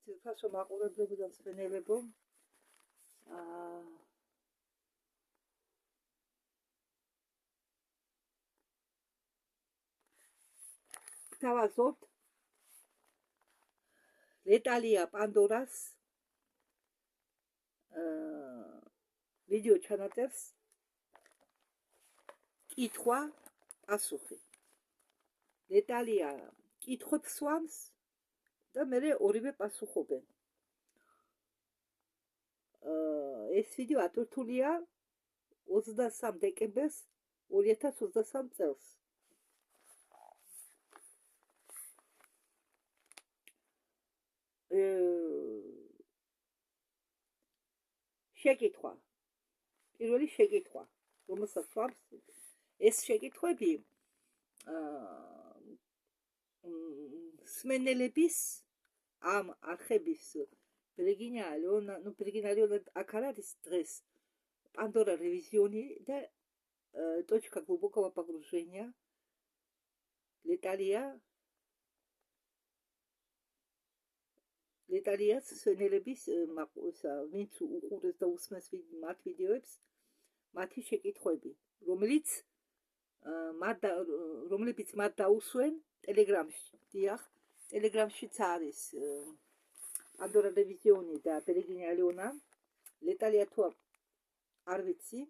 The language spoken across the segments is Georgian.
ძილფასო მაყურებლებო და მსმენელებო, გთავაზობთ ლეტალია პანდორას ვიდეო ჩანაწერს კითხვა პასუხი. ლეტალია კითხვებს სვამს და მე ორივე პასუხობენ. ეს ვიდეო ატვირთულია 23 დეკემბერს 2023 წელს. შეკითხვა. პირველი შეკითხვა, რომელსაც სვამს, ეს შეკითხვები მსმენელების ამ არხების Virginia Leona, Virginia Leona აქ არ არის დღეს Pandora ревизиони да точка глубокого погружения ლეტალიას მსმენელების ვინც უყურეს და უსმენს მათ ვიდეოებს, მათი შეკითხვები, რომლებიც მათ დაუსვენ ტელეგრამში. დიახ, ტელეგრამშიც არის Pandora რევიზიონი და Virginia Leona. ლეტალია თუ არ ვიცი,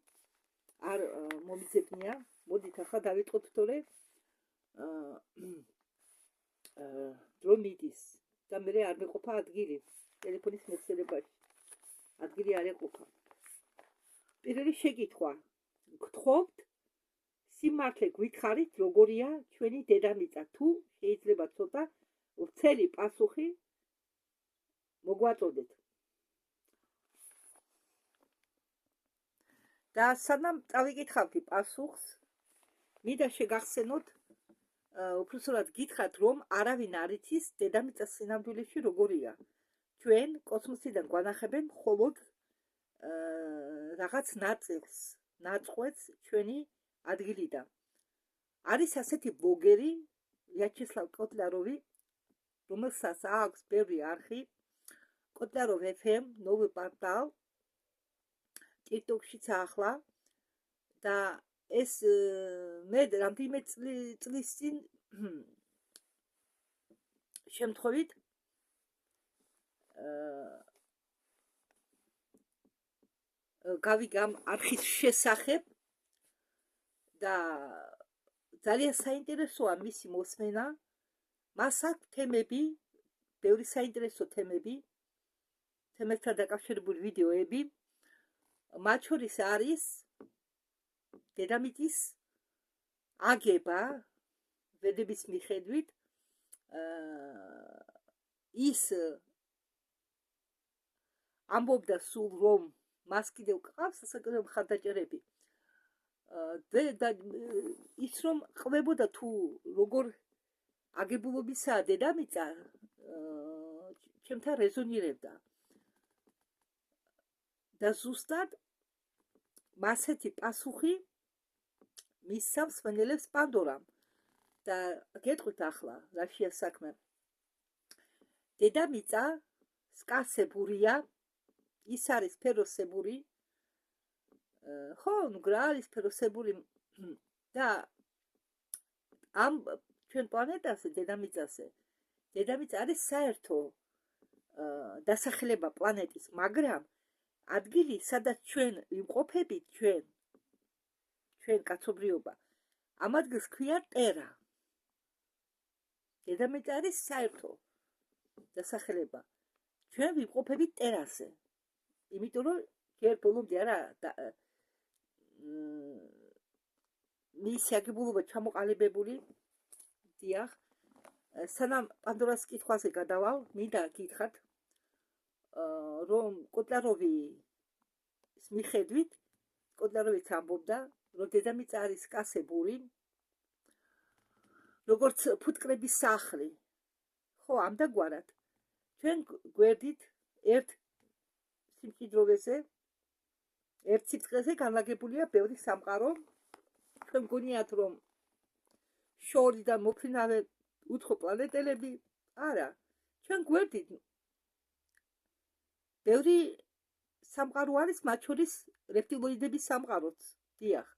არ მომიძებნია. მოდით ახლა დავიწყოთ, თორე დრო მიდის და მე არ მეყოფა ადგილი ტელეფონის მეხსიერებაში. ადგილი არ ეყოფა. პირველი შეკითხვა. გთხოვთ სიმართლე გვითხრით, როგორია ჩვენი დედამიწა, თუ შეიძლება ცოტა ვრცელი პასუხი მოგვაწოდეთ. და სანამ წავიკითხავთ პასუხს, მინდა შეგახსენოთ, უბრალოდ გითხრათ, რომ არავინ არ იცის დედამიწას სინამდვილეში როგორია. ჩვენ კოსმოსიდან გვანახებენ მხოლოდ რაღაც ნაწყვეტს ჩვენი ადგილიდან. არის ასეთი ბლოგერი ვიაჩესლავ კოტლაროვი, რომელსაც აქვს ბევრი არხი, კოტლარov FM, новый პორტალ, TikTok-შიც ახლა და ეს მე რამდენიმე წლის წინ შემთხვევით გავიგამ არხის შესახებ და ძალიან საინტერესოა მისი მოსმენა. მას აქვს თემები, ბევრი საინტერესო თემები, თემებთან დაკავშირებული ვიდეოები. მათ შორის არის დედამიწის აგება ვედების მიხედვით, ის ამბობდა სულ, რომ მას კიდევ ყავს საკუთარი მხარდაჭერები. და ის რომ ყვებოდა თუ როგორ აგებულობისაა დედამიწა, ჩემთან რეზონირებდა. და ზუსტად მასეთი პასუხი მისცა მსმენელებს პანდორამ. და გეტყვით ახლა, რაშია საქმე. დედამიწა სკასებურია, ის არის სფეროსებური, ხო, ნუ რა არის სფეროსებური და ამ ჩვენ პლანეტაზე, დედამიწა არის საერთო დასახლება პლანეტის, მაგრამ ადგილი, სადაც ჩვენ ვიმყოფებით, ჩვენ კაცობრიობა, ამ ადგილს ქვია ტერა. დედამიწა არის საერთო დასახლება. ჩვენ ვიმყოფებით ტერაზე. იმიტომ რომ ჯერ ბოლომდე არა მისი აგებულება ჩამოყალიბებული. დიახ, სანამ პანდორას კითხვაზე გადავალ, მინდა გითხრათ, რომ კოტლაროვის მიხედვით, კოტლაროვიც ამბობდა, რომ დედამიწა არის სკასებური, როგორც ფუტკრების სახლი. ხო, ამდაგვარად. ჩვენ გვერდით ერთ სიმჭიდროვეზე, ერთ სიბრტყეზე განლაგებულია ბევრი სამყარო. ჩვენ გონიათ, რომ შორიდან მოფრინავე უცხო პლანეტელები, არა. ჩვენ გვერდით ბევრი სამყარო არის, მათ შორის რეპტილოიდების სამყაროც. დიახ.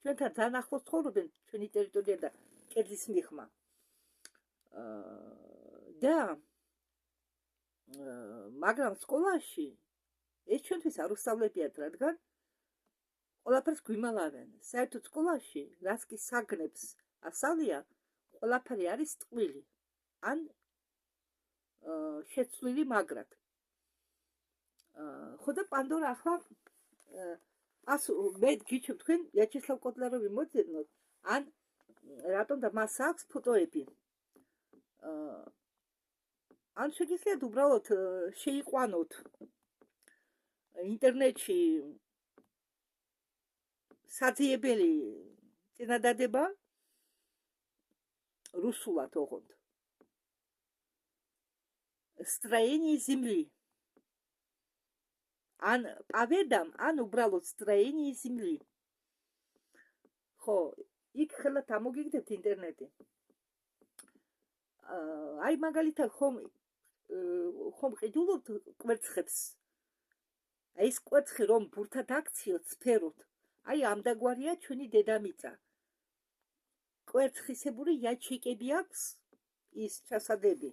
ჩვენთან ძალიან ახლოს ცხოვრობენ ჩვენი ტერიტორია და კედლის მიღმა. და მაგრამ სკოლაში ეს ჩვენთვის არ უსწავლებიათ, რადგან ყველაფერს გვიმალავენ. საერთოდ სკოლაში, რაც კი საგნებს ასწავლია, ყველაფერი არის ტყვილი ან შეცვლილი მაგრად. ხო და პანდორა ახლა მე გიჩვენ თქვენ ვიაჩესლავ კოტლაროვი მოძებნოთ, ან რატომ და მას აქვს ფოტოები. ან შეგიძლიათ უბრალოდ შეიყვანოთ ინტერნეტში საძიებელი წინადადება რუსულად ოღონდ. Строение земли. Ан паведам, ан უბრალოდ строение земли. ხო, იქ ხელათ ამოგიგდებთ ინტერნეტი. აი მაგალითად ხომ ყიდულობთ კვერცხებს. აი ეს კვერცხი რომ ბურთად აქციოთ სფეროთ. აი ამ დაგვარია ჩვენი დედამიწა. კვერცხისებური იაჩიკები აქვს ის ჩასადები.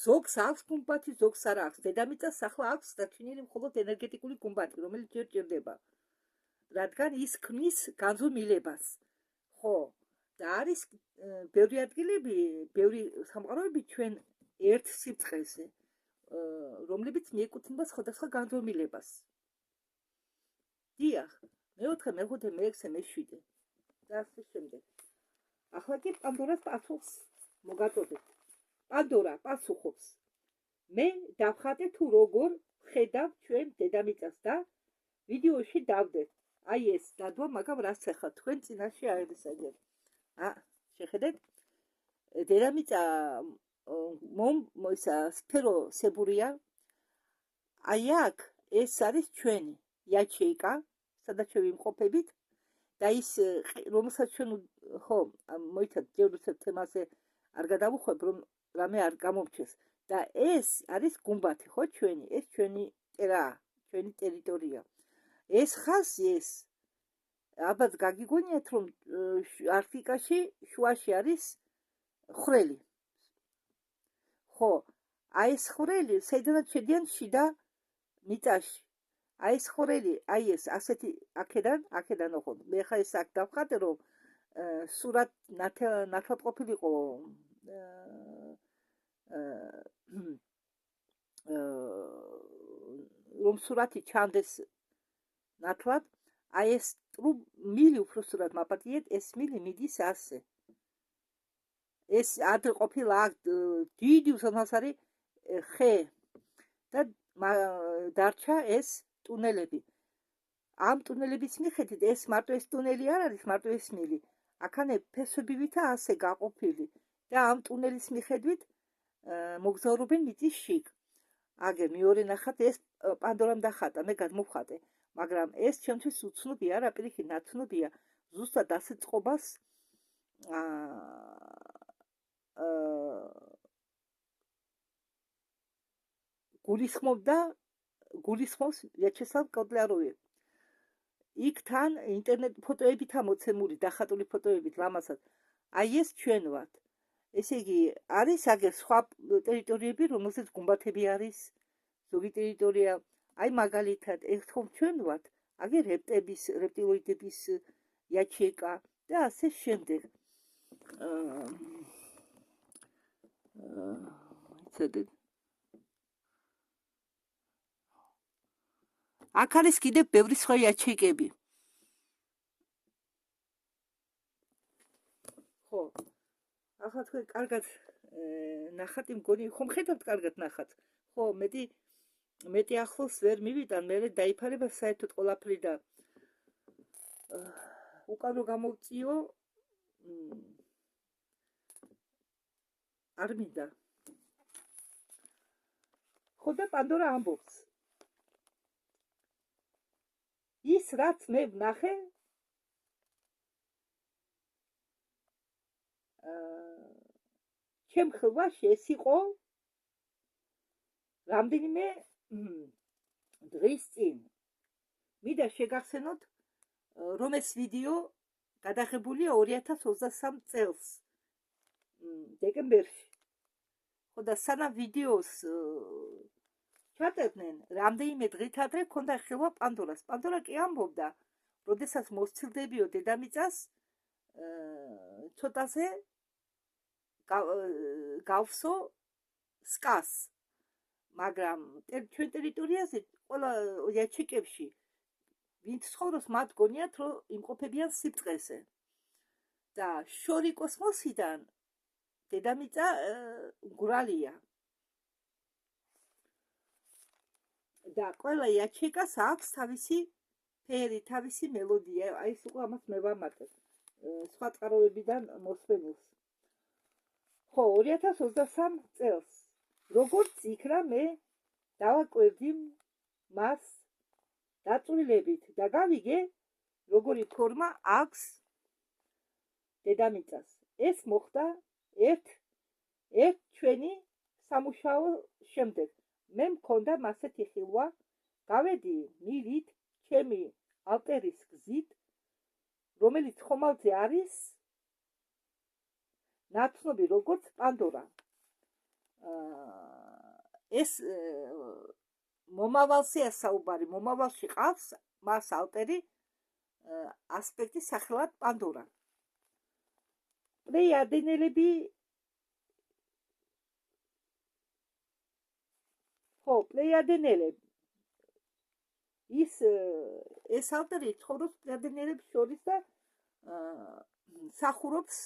ზოგს აქვს გუმბათი, ზოგს არ აქვს. დედამიწას ახლა აქვს დარჩენილი მხოლოდ ენერგეტიკული გუმბათი, რომელიც ჯერ ჭირდება. რადგან ის ქმნის განზომილებას. ხო, და არის ბევრი ადგილები, ბევრი სამყაროები ჩვენ ერთ სიბრწყეზე, რომლებიც მიეკუთვნება სხვადასხვა განზომილებას. დიახ, მეოთხე, მეხუთე, მეექვსე, მეშვიდე და ასე შემდეგ. ახლა კი პანდორას პასუხს მოგაწოდეთ. პანდორა პასუხობს. მე დავხატე თუ როგორ ხედავ ჩვენ დედამიწას და ვიდეოში დავდეთ. აი ეს დადვა, მაგრამ რაც ახლა თქვენ წინაშე არის აგერ. შეხედეთ, დედამიწა ისა სფეროსებურია. აი აქ ეს არის ჩვენი იაჩეიკა, სადაც ჩვენ ვიმყოფებით და ის რომელსაც ჩვენ ხო მოიცავთ ჯერ თემაზე არ გადავუხვებ, რომ რამე არ გამომჩეს. და ეს არის გუმბათი, ხო ჩვენი, ეს ჩვენი ჩვენი ტერიტორია. ეს ხაზი ეს ალბათ გაგიგონიათ, რომ არქტიკაში შუაში არის ხვრელი. ხო, აი ეს ხვრელი, საიდანაც შედიან შიდა მიწაში. აი ეს ხვრელი, აი ეს ასეთი აქედან ოღონდ. მე ხა ეს აქ დავხატე, რომ სურათ ნათლად ყოფილიყო რომ სურათი ჩანდეს ნათლად. აი ეს მილი უბრალოდ მაპატიეთ, ეს მილი მიდის ასე. ეს ადრე ყოფილა აქ დიდი უსამართლო ხე და დარჩა ეს ტუნელები. ამ ტუნელების მიხედვით ეს მარტო ეს ტუნელი არ არის, მარტო ეს მილი. აქანე ფესვებივითა ასე გაყოფილი და ამ ტუნელის მიხედვით მოგზაურობენ მიწის შიგ. აგერ მეორე ნახat ეს პანდორამ დახატა, მე გადმოვხატე. მაგრამ ეს ჩემთვის უცნობია, არა პირიქით ნაცნობია. ზუსტად ასე წყობას გულისხმობს ვიაჩესლავ კოტლაროვი. იქ თან ინტერნეტ ფოტოებით ამოცემული, დახატული ფოტოებით ლამასაც. აი ეს ჩვენ ვართ. ესე იგი, არის აგერ სხვა ტერიტორიები, რომელზეც გუმბათები არის, ზოგი ტერიტორია. აი მაგალითად, ეს ხომ ჩვენ ვართ, აგერ რეპტილოიდების იაჩეკა და ასე შემდეგ. იცოდეთ. აქ არის კიდევ ბევრი სხვა იაჩეკები. ხო. ახლა თქვენ კარგად ნახატი მგონი, ხომ ხედავთ კარგად ნახატს? ხო, მეტი ახლოს ვერ მივიტან, მე დაიფარება საერთოდ ყველაფერი და უკან რო გამოვწიო არ მინდა. ხო და პანდორა ამბობს. ის რაც მე ვნახე ჩემ ხილვაში ეს იყო რამდენიმე დღის წინ მინდა შეგახსენოთ, რომ ეს ვიდეო გადაღებულია 2023 წელს დეკემბერში. ხო და სანამ ვიდეოს ჩაწერდნენ, რამდენიმე დღით ადრე ქონდა ხილვა პანდორას. პანდორა კი ამბობდა, როდესაც მოსცილდებიო დედამიწას, ცოტაზე გავსო სკას, მაგრამ ჩვენ ტერიტორიაზე ყველა იაჩიკებში ვინც ცხოვრობს, მათ გონიათ, რომ იმყოფებიან სიბრტყეზე. და შორი კოსმოსიდან დედამიწა მგვრალია. და ყველა იაჩიკას აქვს თავისი ფერი, თავისი მელოდია. აი ეს უკვე ამას მე ვამატებ სხვა წყაროებიდან მოსვენილს. ხო, 2023 წელს როგორც იქნა, მე დავაკვირდი მას დაწვრილებით და გავიგე, როგორი ფორმა აქვს დედამიწას. ეს მოხდა ერთ ჩვენი სამუშაო შემდეგ. მე მქონდა მასეთი ხილვა, გავედი მილით ჩემი ალტერის გზით, რომელიც ხომალდზე არის ნაცნობი როგორც პანდორა. ეს მომავალზეა საუბარი, მომავალში ყავს მას ალტერი ასპექტი სახელად პანდორა. პლეიადენელები ეს ალტერი ცხოვრობს პლეიადენელებს შორის და სახურობს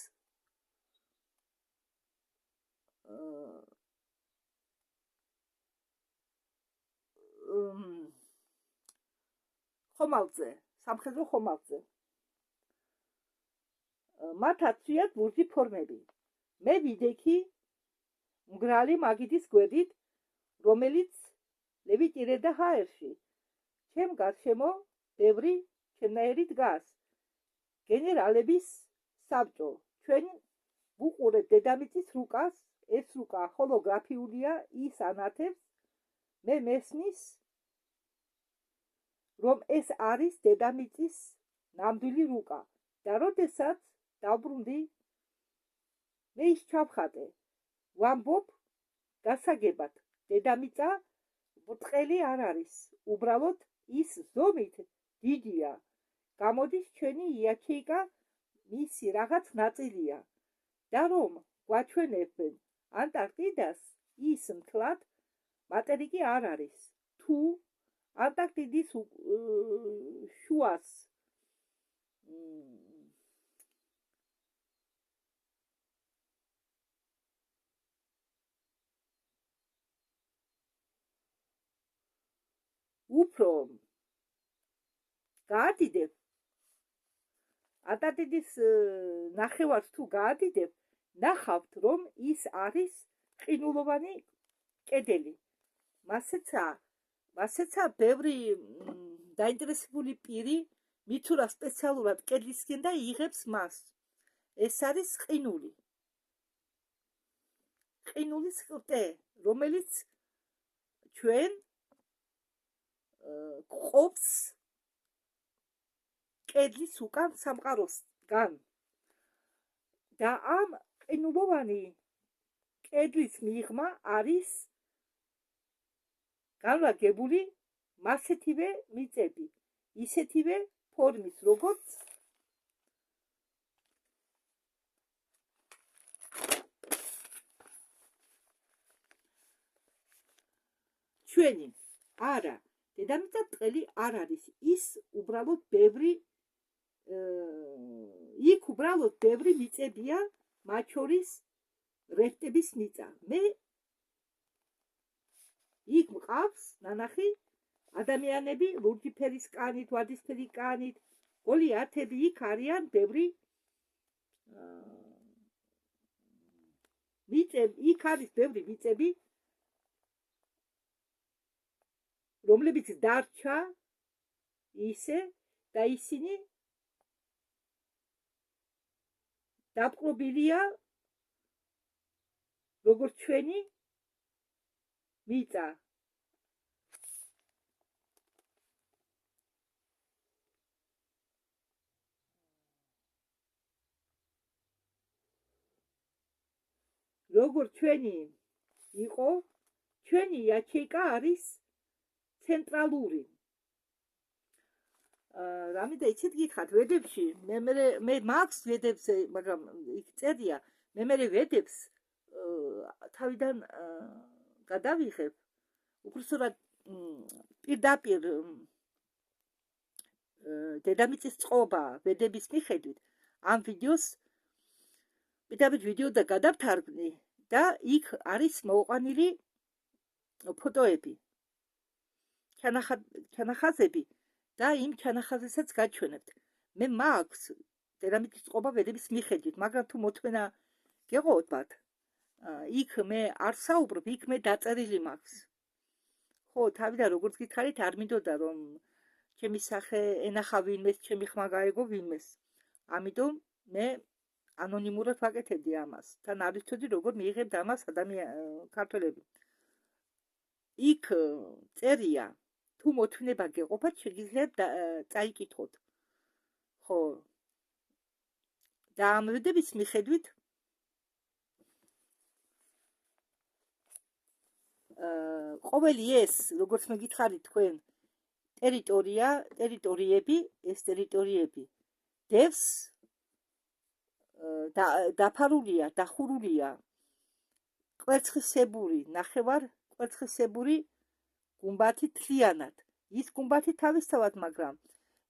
ხომალდზე, სამხედრო ხომალდზე. მათ აცვიათ ლურჯი ფორმები. მე ვიდექი მგრალი მაგიდის გვერდით, რომელიც ლევიტირებდა ჰაერში. ჩემ გარშემო ბევრი ჩემნაირი დგას. გენერალების საბჭო. ჩვენ ვუყურებთ დედამიწის რუკას. ეს რუკა ჰოლოგრაფიულია, ის ანათებს. მე მესმის, რომ ეს არის დედამიწის ნამდვილი რუკა. და როდესაც დავბრუნდი, მე ის ჩავხატე. ვამბობ გასაგებად, დედამიწა ბრტყელი არ არის. უბრალოდ ის ზომით დიდია. გამოდის ჩვენი იაჩეიკა მისი რაღაც ნაწილია. და რომ გვაჩვენებენ ანტარქტიდას, ის მთლად მატერიკი არ არის. თუ ანტარქტიდის შუას უფრო გაადიდებ, ანტარქტიდის ნახევარს თუ გაადიდებ, ნახავთ, რომ ის არის ყინულოვანი კედელი. მასეცა ბევრი დაინტერესებული პირი მიცურავს სპეციალურად კედლისკენ და იღებს მას. ეს არის ყინულის ყრტე, რომელიც ჩვენ ყოფს კედლის უკან სამყაროსგან. და ამ ყინულოვანი კედლის მიღმა არის განლაგებული მასეთივე მიწები, ისეთივე ფორმის, როგორც ჩვენი. არა, დედამიწა ბრტყელი არ არის. ის უბრალოდ იქ უბრალოდ ბევრი მიწებია, მათ შორის რიფტების მიწა. მე იქ მყავს ნანახი ადამიანები ლურჯი ფერის კანით, ვარდისფერი კანით, გოლიათები. იქ არიან ბევრი მიწები, იქ არის ბევრი მიწები, რომლებიც დარჩა ისე და ისინი დაპყრობილია როგორც ჩვენი მიწა. როგორ ჩვენი იყო, ჩვენი იაჩეიკა არის ცენტრალური. რამე იცით გითხათ ვედებში, მე მაქვს ვედებზე, მაგრამ იქ წერია, მე ვედებს თავიდან გადავიღებ, უბრალოდ პირდაპირ დედამიწის წყობა ვედების მიხედვით ამ ვიდეოს პირდაპირ ვიდეო და გადავთარგმნი და იქ არის მოყვანილი ფოტოები, ჩანახაზები და იმ ჩანახაზესაც გაჩვენებთ. მე მაქვს დედამიწის წყობა ვედების მიხედვით, მაგრამ თუ მოთმენა გეყოთ, იქ მე არ საუბრობ, იქ მე დაწერილი მაქვს. ხო, თავიდან როგორც გითხარით, არ მინდოდა რომ ჩემი სახე ენახა ვინმეს, ჩემი ხმა გაეგო ვინმეს. ამიტომ მე ანონიმურად ვაკეთებდი ამას. თან არ ვიცოდი როგორ მიიღებთ ამას ქართველები. იქ წერია, თუ მოთმინება გეყოფათ, შეგიძლიათ წაიკითხოთ. ხო. და ამ ვედების მიხედვით ყოველი ეს, როგორც მე გითხარით თქვენ, ტერიტორიები, ეს ტერიტორიები დევს დაფარულია, დახურულია კვერცხისებური, ნახევარ კვერცხისებური გუმბათი თლიანად. ის გუმბათი თავისთავად, მაგრამ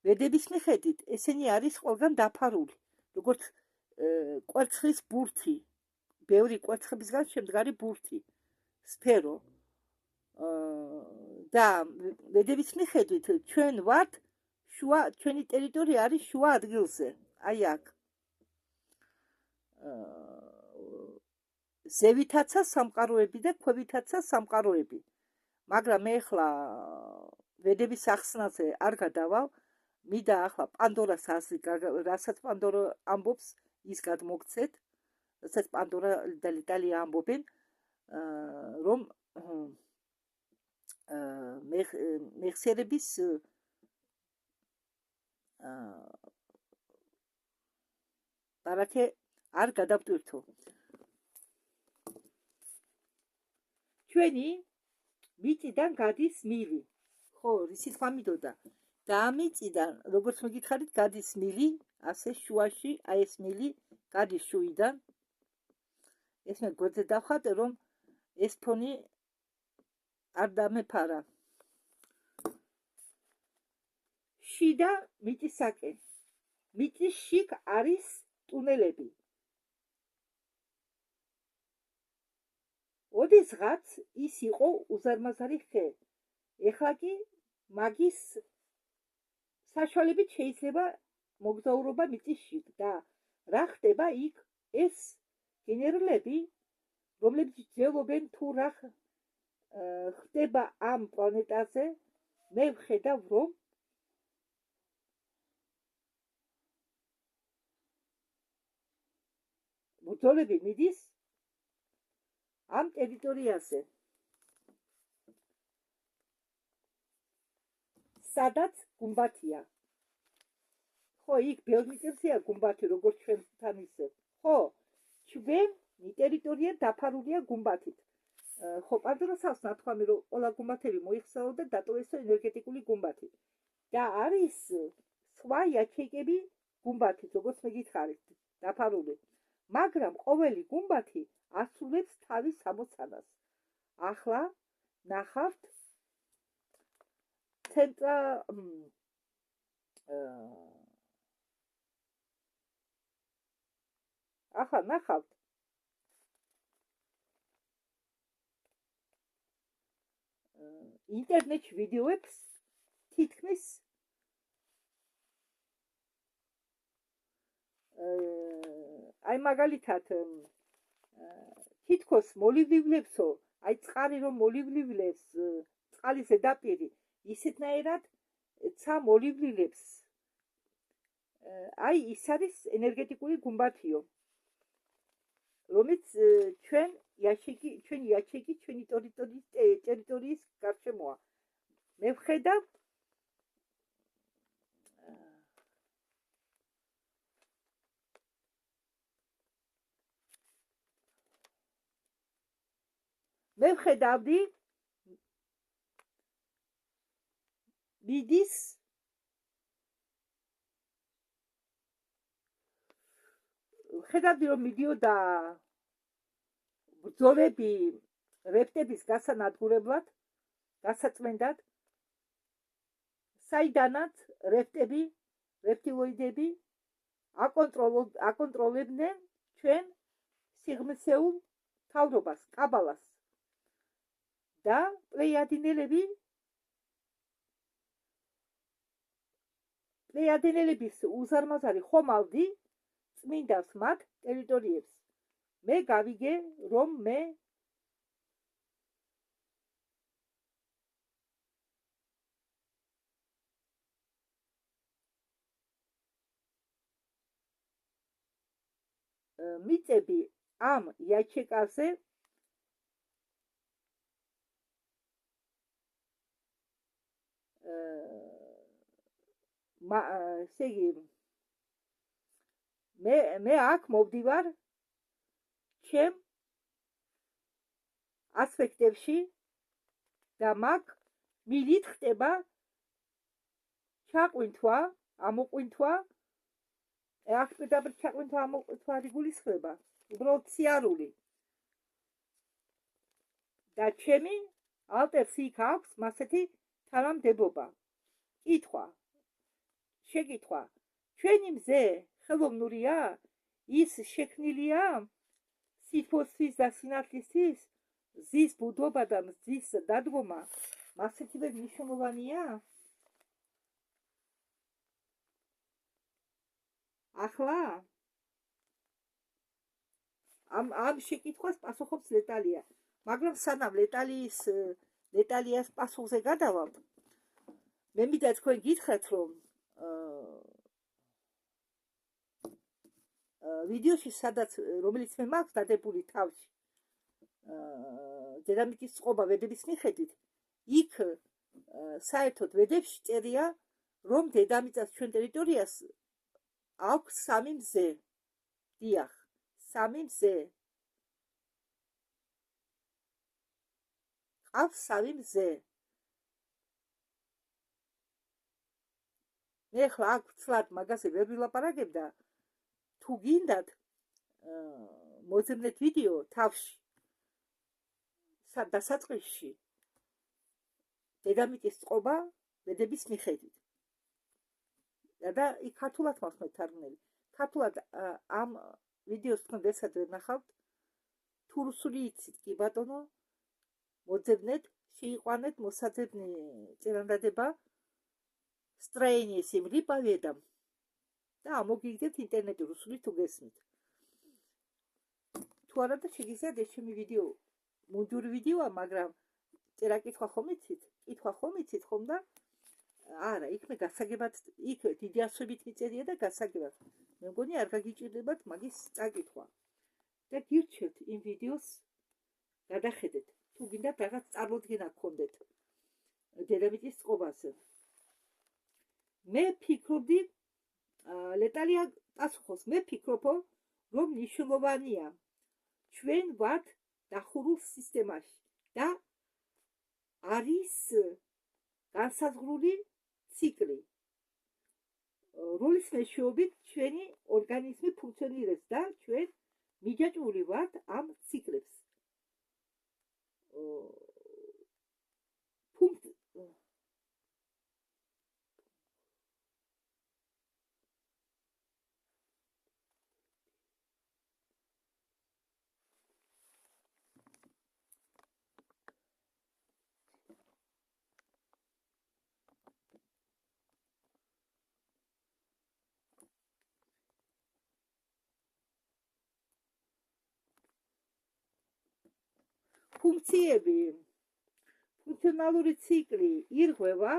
ვედების მიხედვით ესენი არის ყველგან დაფარული, როგორც კვერცხის ბურთი, ბევრი კვერცხებისგან შემდგარი ბურთი, სფერო. და ვედების მიხედვით ჩვენ ვართ ჩვენი ტერიტორია არის შუა ადგილზე, აი აქ. ზევითაცა სამყაროები და ქვევითაცა სამყაროები. მაგრამ მე ახლა ვედების ახსნაზე არ გადავალ, მინდა ახლა პანდორას აზრი, რასაც პანდორა ამბობს, ის გადმოგცეთ, რასაც პანდორა და ლიტალია ამბობენ, რომ მეხსიერების ბარათე არ გადავტვირთო. ჩვენი მიწიდან გადის მილი. ხო, რისი თქვა მინდოდა. და ამ მიწიდან, როგორც მოგითხარით, გადის მილი, ასე შუაში, აი ეს მილი გადის შუიდან. ეს მე გვერდზე დავხატე, რომ ეს ფონი არ დამეფარა. შიდა მიწისაკენ. მიწის შიგ არის ტუნელები. ოდესღაც ის იყო უზარმაზარი ხე. ეხლა კი მაგის საშუალებით შეიძლება მოგზაურობა მიწის შიგ და რა ხდება იქ? ეს გენერლები, რომლებიც ძველობენ თუ რა ხდება ამ პლანეტაზე, მე ვხედავ, რომ ბრძოლები მიდის ამ ტერიტორიაზე, სადაც გუმბათია. ხო, იქ ბევრნიკებსია გუმბათი, როგორც ჩვენთან ისე. ხო, ჩვენი ტერიტორია დაფარულია გუმბათით. ხო, პანდორას ნათქვამი, რომ ყველა გუმბათები მოიხსნაო და დატოვესო ენერგეტიკული გუმბათი. და არის სხვა იაჩეკები გუმბათით, როგორც მე გითხარით, დაფარული. მაგრამ ყოველი გუმბათი ასრულებს თავის ამოცანას. ახლა ნახავთ ახლა ნახავთ ინტერნეტში ვიდეოებს თითქმის აი მაგალითად თითქოს მოლივლივლებსო, აი წყალი რომ მოლივლივლებს, წყალის ზედაპირი ისეთნაირად ცა მოლივლივლებს. აი ის არის ენერგეტიკული გუმბათიო, რომელიც ჩვენი იაჩეკი, ჩვენი ტერიტორიის გარშემოა. მე ვხედავ მე ვხედავდი მიდის ხედავდი რომ მიდიოდა ბრძოლები რეპტების გასანადგურებლად, გასაწმენდად, საიდანაც რეპტილოიდები აკონტროლებდნენ ჩვენ სიღრმისეულ მთავრობას, კაბალას და პლეიადენელების უზარმაზარი ხომალდი წმინდავს მათ ტერიტორიებს. მე გავიგე, რომ მე მიწები ამ იაჩეკაზე ესე იგი მე აქ მოვდივარ ჩემ ასპექტებში და მაგ მილით ხდება ჩაყვინთვა, ამოყვინთვა, აქ პირდაპირ ჩაყვინთვა, ამოყვინთვა არ იგულისხმება, უბრალოდ სიარული. და ჩემი ალტერს იქ აქვს მასეთი თანამდებობა. შეკითხვა, ჩვენი მზე ხელოვნურია? ის შექმნილია სითბოსთვის და სინათლისთვის? მზის ბუდობა და მზის დადგომა მასეთივე მნიშვნელოვანია? ახლა ამ შეკითხვას პასუხობს ლეტალია, მაგრამ სანამ ლეტალიას პასუხზე გადავალთ, მე მინდა თქვენ გითხრათ, რომ ვიდეოში, რომელიც მე მაქვს დადებული თავში, დედამიწის წყობა ვედების მიხედვით, იქ საერთოდ ვედებში წერია, რომ დედამიწას ჩვენ ტერიტორიას აქვს 3 მზე. დიახ, 3 მზე. ყავს 3 მზე. მე ახლა აქ ვცლად მაგაზე ვერ ვილაპარაკებ და თუ გინდათ მოძებნეთ ვიდეო თავში დასაწყისში დედამიწის წყობა ვედების მიხედვით. და იქ ქართულად მაქვს მეთარგმნელი. ქართულად ამ ვიდეოს თქვენ ვერსად ვერ ნახავთ. თუ რუსული იცით, კი ბატონო, მოძებნეთ, შეიყვანეთ მოსაძებნი წერანდადება строение земли по ведам. და ამოგიგდეთ ინტერნეტი რუსული თუ გესმით. თუ არა და შეგიძლიათ ეს ჩემი ვიდეო მუნჯური ვიდეოა, მაგრამ წერა-კითხვა ხომ იცით? კითხვა ხომ იცით ხომ და არა, იქ მე გასაგებად, იქ დიდი ასობით მიწერია და გასაგებად. მე მგონი არ გაგიჭირდებათ მაგის წაკითხვა. და გირჩევთ იმ ვიდეოს გადახედეთ, თუ გინდათ რაღაც წარმოდგენა გქონდეთ დედამიწის წყობაზე. მე ფიქრობდი, ლეტალია პასუხობს, მე ფიქრობ, რომ მნიშვნელოვანია ჩვენ ვართ დახურულ სისტემაში და არის განსაზღვრული ციკლი, რომლის მეშვეობით ჩვენი ორგანიზმი ფუნქციონირებს და ჩვენ მიჯაჭვული ვართ ამ ციკლებს. ფუნქციები, ფუნქციონალური ციკლი ირღვევა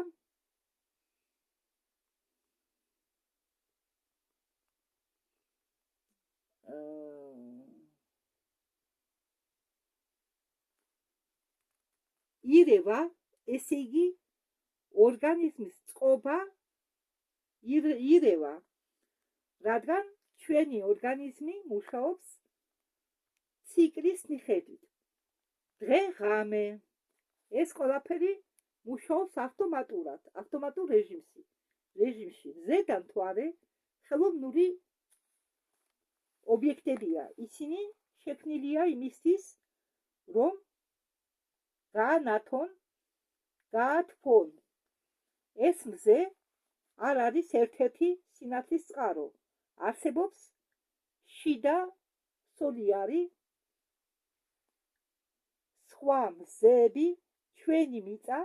ირევა, ესე იგი ორგანიზმის წყობა ირევა, რადგან ჩვენი ორგანიზმი მუშაობს ციკლის მიხედვით. დღე ღამე. ეს ყველაფერი მუშაობს ავტომატურად, ავტომატურ რეჟიმში. ზედან თუ არა ხელოვნური ობიექტებია. ისინი შექმნილია იმისთვის, რომ გაანათონ, გაათფონ. ეს მზე არ არის ერთ-ერთი სინათლის წყარო. არსებობს შიდა სოლიარი, სხვა მზები, ჩვენი მიწა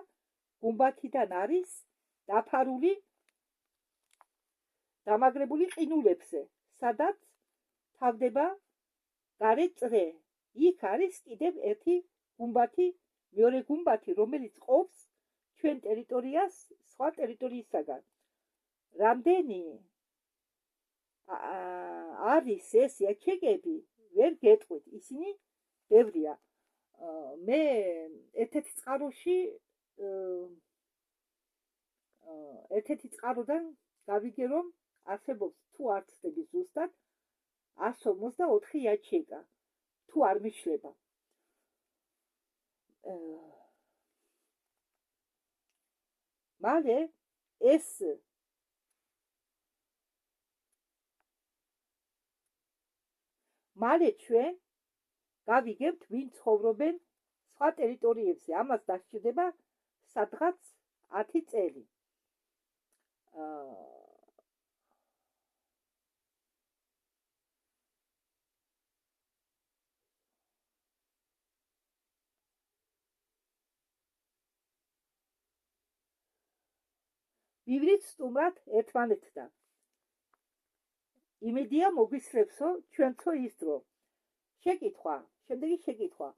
გუმბათიდან არის დაფარული დამაგრებული ყინულებზე, სადაც თავდება გარე წრე. იქ არის კიდევ ერთი გუმბათი, მეორე გუმბათი, რომელიც ყოფს ჩვენ ტერიტორიას სხვა ტერიტორიისაგან. რამდენი არის ეს იაჩეკები, ვერ გეტყვით, ისინი ბევრია. მე ერთ-ერთი წყაროდან გავიგე, რომ არსებობს თუ არ ცდები ზუსტად 154 იაჩეკა, თუ არ მიშლება. მალე ჩვენ გავიგებთ, ვინ ცხოვრობენ სხვა ტერიტორიებზე. ამას დასჭირდება სადღაც 10 წელი. ვივრით სტუმრად ერთმანეთთან. იმედია მოგვისრებსო ჩვენცო ის დრო. შემდეგი შეკითხვა.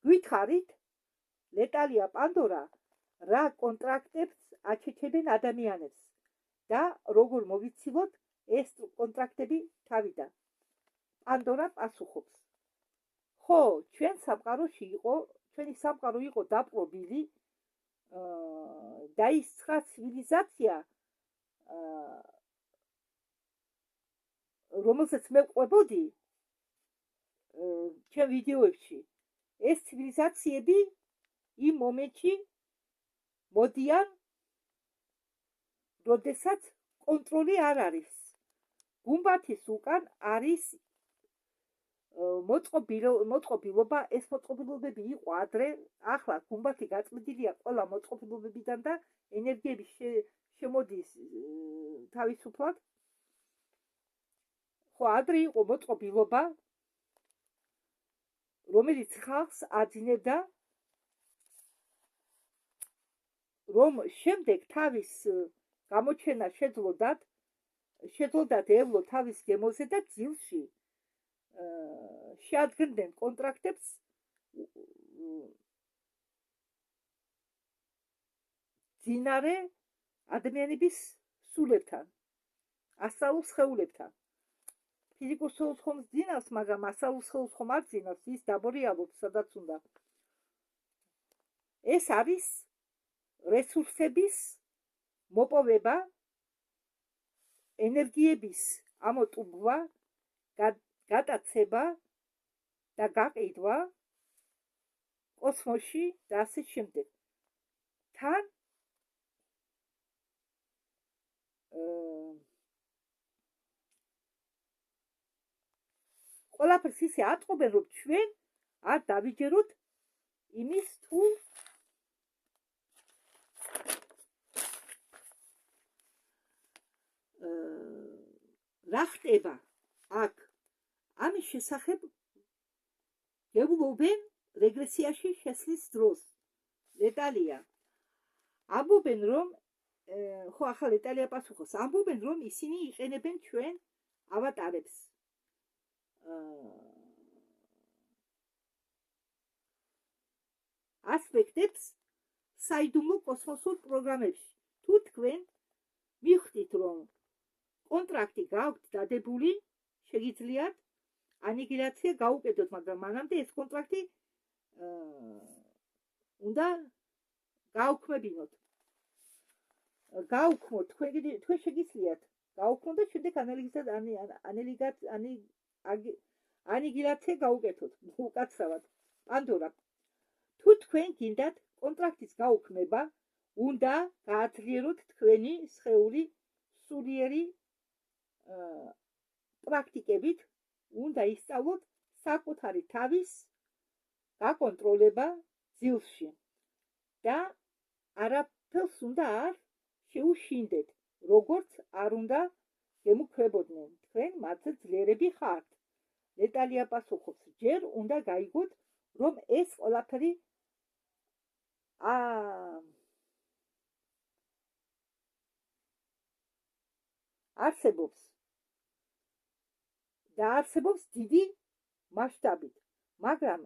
გვითხრით, ლეტალია პანდორა რა კონტრაქტებს აჩეჩებენ ადამიანებს და როგორ მოვიცილოთ ეს კონტრაქტები თავიდან? პანდორა პასუხობს. ხო, ჩვენი სამყარო იყო დაპყრობილი დაისცხა ცივილიზაცია, რომელსაც მე ვყვებოდი ჩვენ ვიდეოებში. ეს ცივილიზაციები იმ მომენტში მოდიან, როდესაც კონტროლი არ არის. გუმბათის უკან არის მოწყობილობა. ეს მოწყობილობები იყო ადრე, ახლა გუმბათი გაწმიდილია ყველა მოწყობილობებიდან და ენერგიები შემოდის თავისუფლად. ხო, ადრე იყო მოწყობილობა, რომელიც ხალხს აძინებდა, რომ შემდეგ თავის გამოჩენა შეძლოდათ ევლო თავის გემოზე და ძილში შეადგენდნენ კონტრაქტებს ძინარე ადამიანების სულებთან, ასწავლულ სხეულებთან. ფიზიკურ სხეულს ხომ ძინავს, მაგრამ ასწავლულ სხეულს ხომ არ ძინავს, ის დაბორიალობს სადაც უნდა. ეს არის რესურსების მოპოვება, ენერგიების ამოტუბვა, გატაცება და გაყიდვა კოსმოსში და ასე შემდეგ. თან ყველაფერს ისე ატყობენ, რომ ჩვენ არ დავიჯეროთ იმის თუ რა ხდება აქ. ამის შესახებ გეუბნებიან რეგრესიაში შესვლის დროს. ლეტალია ამბობენ, რომ ხო, ახლა ლეტალია პასუხობს. ამბობენ, რომ ისინი იყენებენ ჩვენ ავატარებს. ასპექტებს საიდუმლო კოსმოსურ პროგრამებში. თუ თქვენ მივხვდით, რომ კონტრაქტი გაქვთ დადებული, შეგიძლიათ ანიგილაცია გაუკეთოთ, მაგრამ მანამდე ეს კონტრაქტი უნდა გაუქმებინოთ. გაუქმოთ, თქვენ შეგიძლიათ გაუქმოთ და შემდეგ ანიგილაცია გაუკეთოთ უკაცრავად. პანდორა, თუ თქვენ გინდათ კონტრაქტის გაუქმება, უნდა გააძლიეროთ თქვენი სხეული სულიერი პრაქტიკებით, უნდა ისწავლოთ საკუთარი თავის გაკონტროლება ძილში და არაფერს უნდა არ შეუშინდეთ, როგორც არ უნდა გემუქრებოდნენ, თქვენ მათზე ძლიერები ხართ. ნეტალია პასუხობს, ჯერ უნდა გაიგოთ, რომ ეს ყველაფერი არსებობს და არსებობს დიდი მასშტაბით, მაგრამ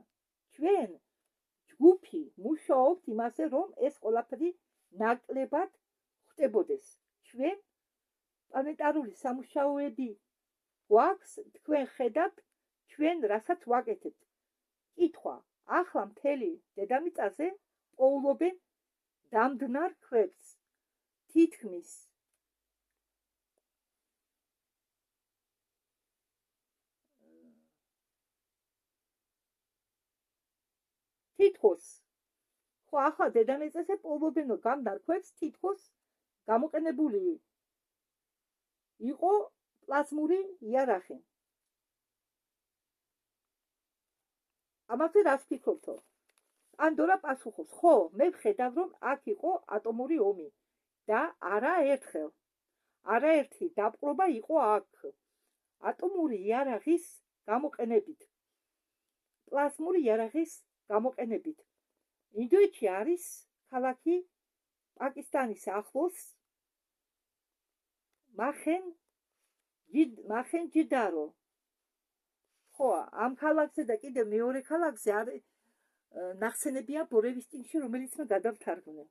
ჩვენ ჯგუფი მუშაობთ იმაზე, რომ ეს ყველაფერი ნაკლებად ხდებოდეს. ჩვენ პლანეტარული სამუშაოები გვაქვს, თქვენ ხედავთ, ჩვენ რასაც ვაკეთებთ. კითხვა, ახლა მთელი დედამიწაზე პოულობენ დამდნარ ქვებს, თითქმის ხო, ახლა დედამიწაზე პოულობენ გამდნარ ქვებს, თითქოს გამოყენებული იყო პლაზმური იარაღი. ამაზე რას ფიქრობთო? პანდორა პასუხობს, ხო, მე ვხედავ, რომ აქ იყო ატომური ომი და არაერთი დაპყრობა იყო აქ ატომური იარაღის გამოყენებით, პლაზმური იარაღის გამოყენებით. ინდოეთში არის ქალაქი პაკისტანის ახლოს მახენჯიდარო. ხო, ამ ქალაქზე და კიდევ მეორე ქალაქზე არის ნახსენებია ბორევის ტინში, რომელიც მე გადავთარგმნე.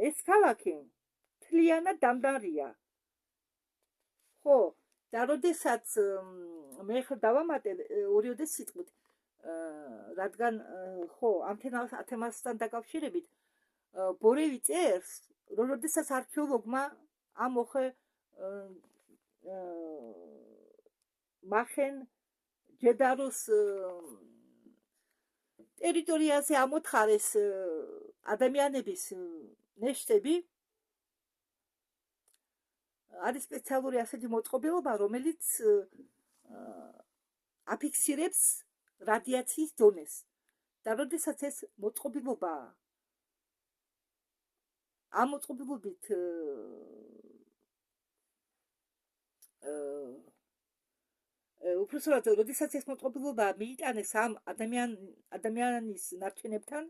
ეს ქალაქი მთლიანად დამდარია. ხო, და როდესაც მე ხელ დავამატე ორიოდე სიტყვით, რადგან ხო, ამ თემასთან დაკავშირებით ბორევი წერს, როდესაც არქეოლოგმა ამოხე მახენჯედაროს ტერიტორიაზე ამოთხარეს ადამიანების ნეშტები, არის სპეციალური ასეთი მოწყობილობა, რომელიც აფიქსირებს რადიაციის დონეს. და როდესაც ეს მოწყობილობა ამ მოწყობილობით უпроსტად, როდესაც ეს მოწყობილობა მიიტანეს ამ ადამიანის ნარჩენებთან,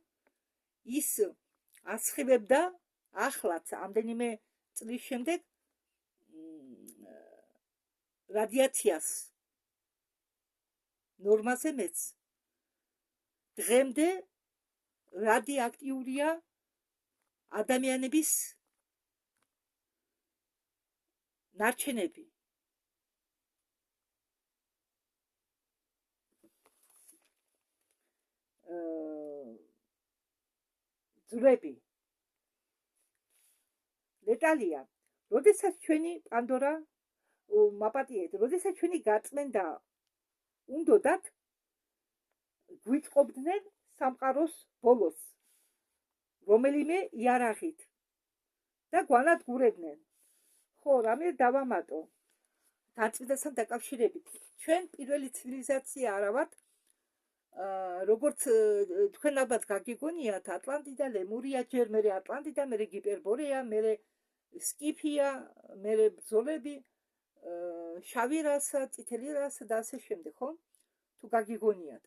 ის ასხივებდა ახლაც ამდენიმე წლის შემდეგ რადიაციას ნორმაზე მეც. დღემდე რადიოაქტიურია ადამიანების ნარჩენები. ძვლები. ნეტალია, როდესაც ჩვენი პანდორა მაპატიეთ, როდესაც ჩვენი გაწმენდა უნდოდათ, გვიწყობდნენ სამყაროს ბოლოს, რომელიმე იარაღით და გვანადგურებდნენ. ხო, რამე დავამატო დაწმენდასთან დაკავშირებით. ჩვენ პირველი ცივილიზაცია არა ვართ, როგორც თქვენ ალბათ გაგიგონიათ, ატლანტიდა, ლემურია, ჯერ მერე ატლანტიდა, მერე ჰიპერბორეა, მერე სკიფია, მერე ბრძოლები, შავი რასა, წითელი რასა და ასე შემდეგ, ხო? თუ გაგიგონიათ.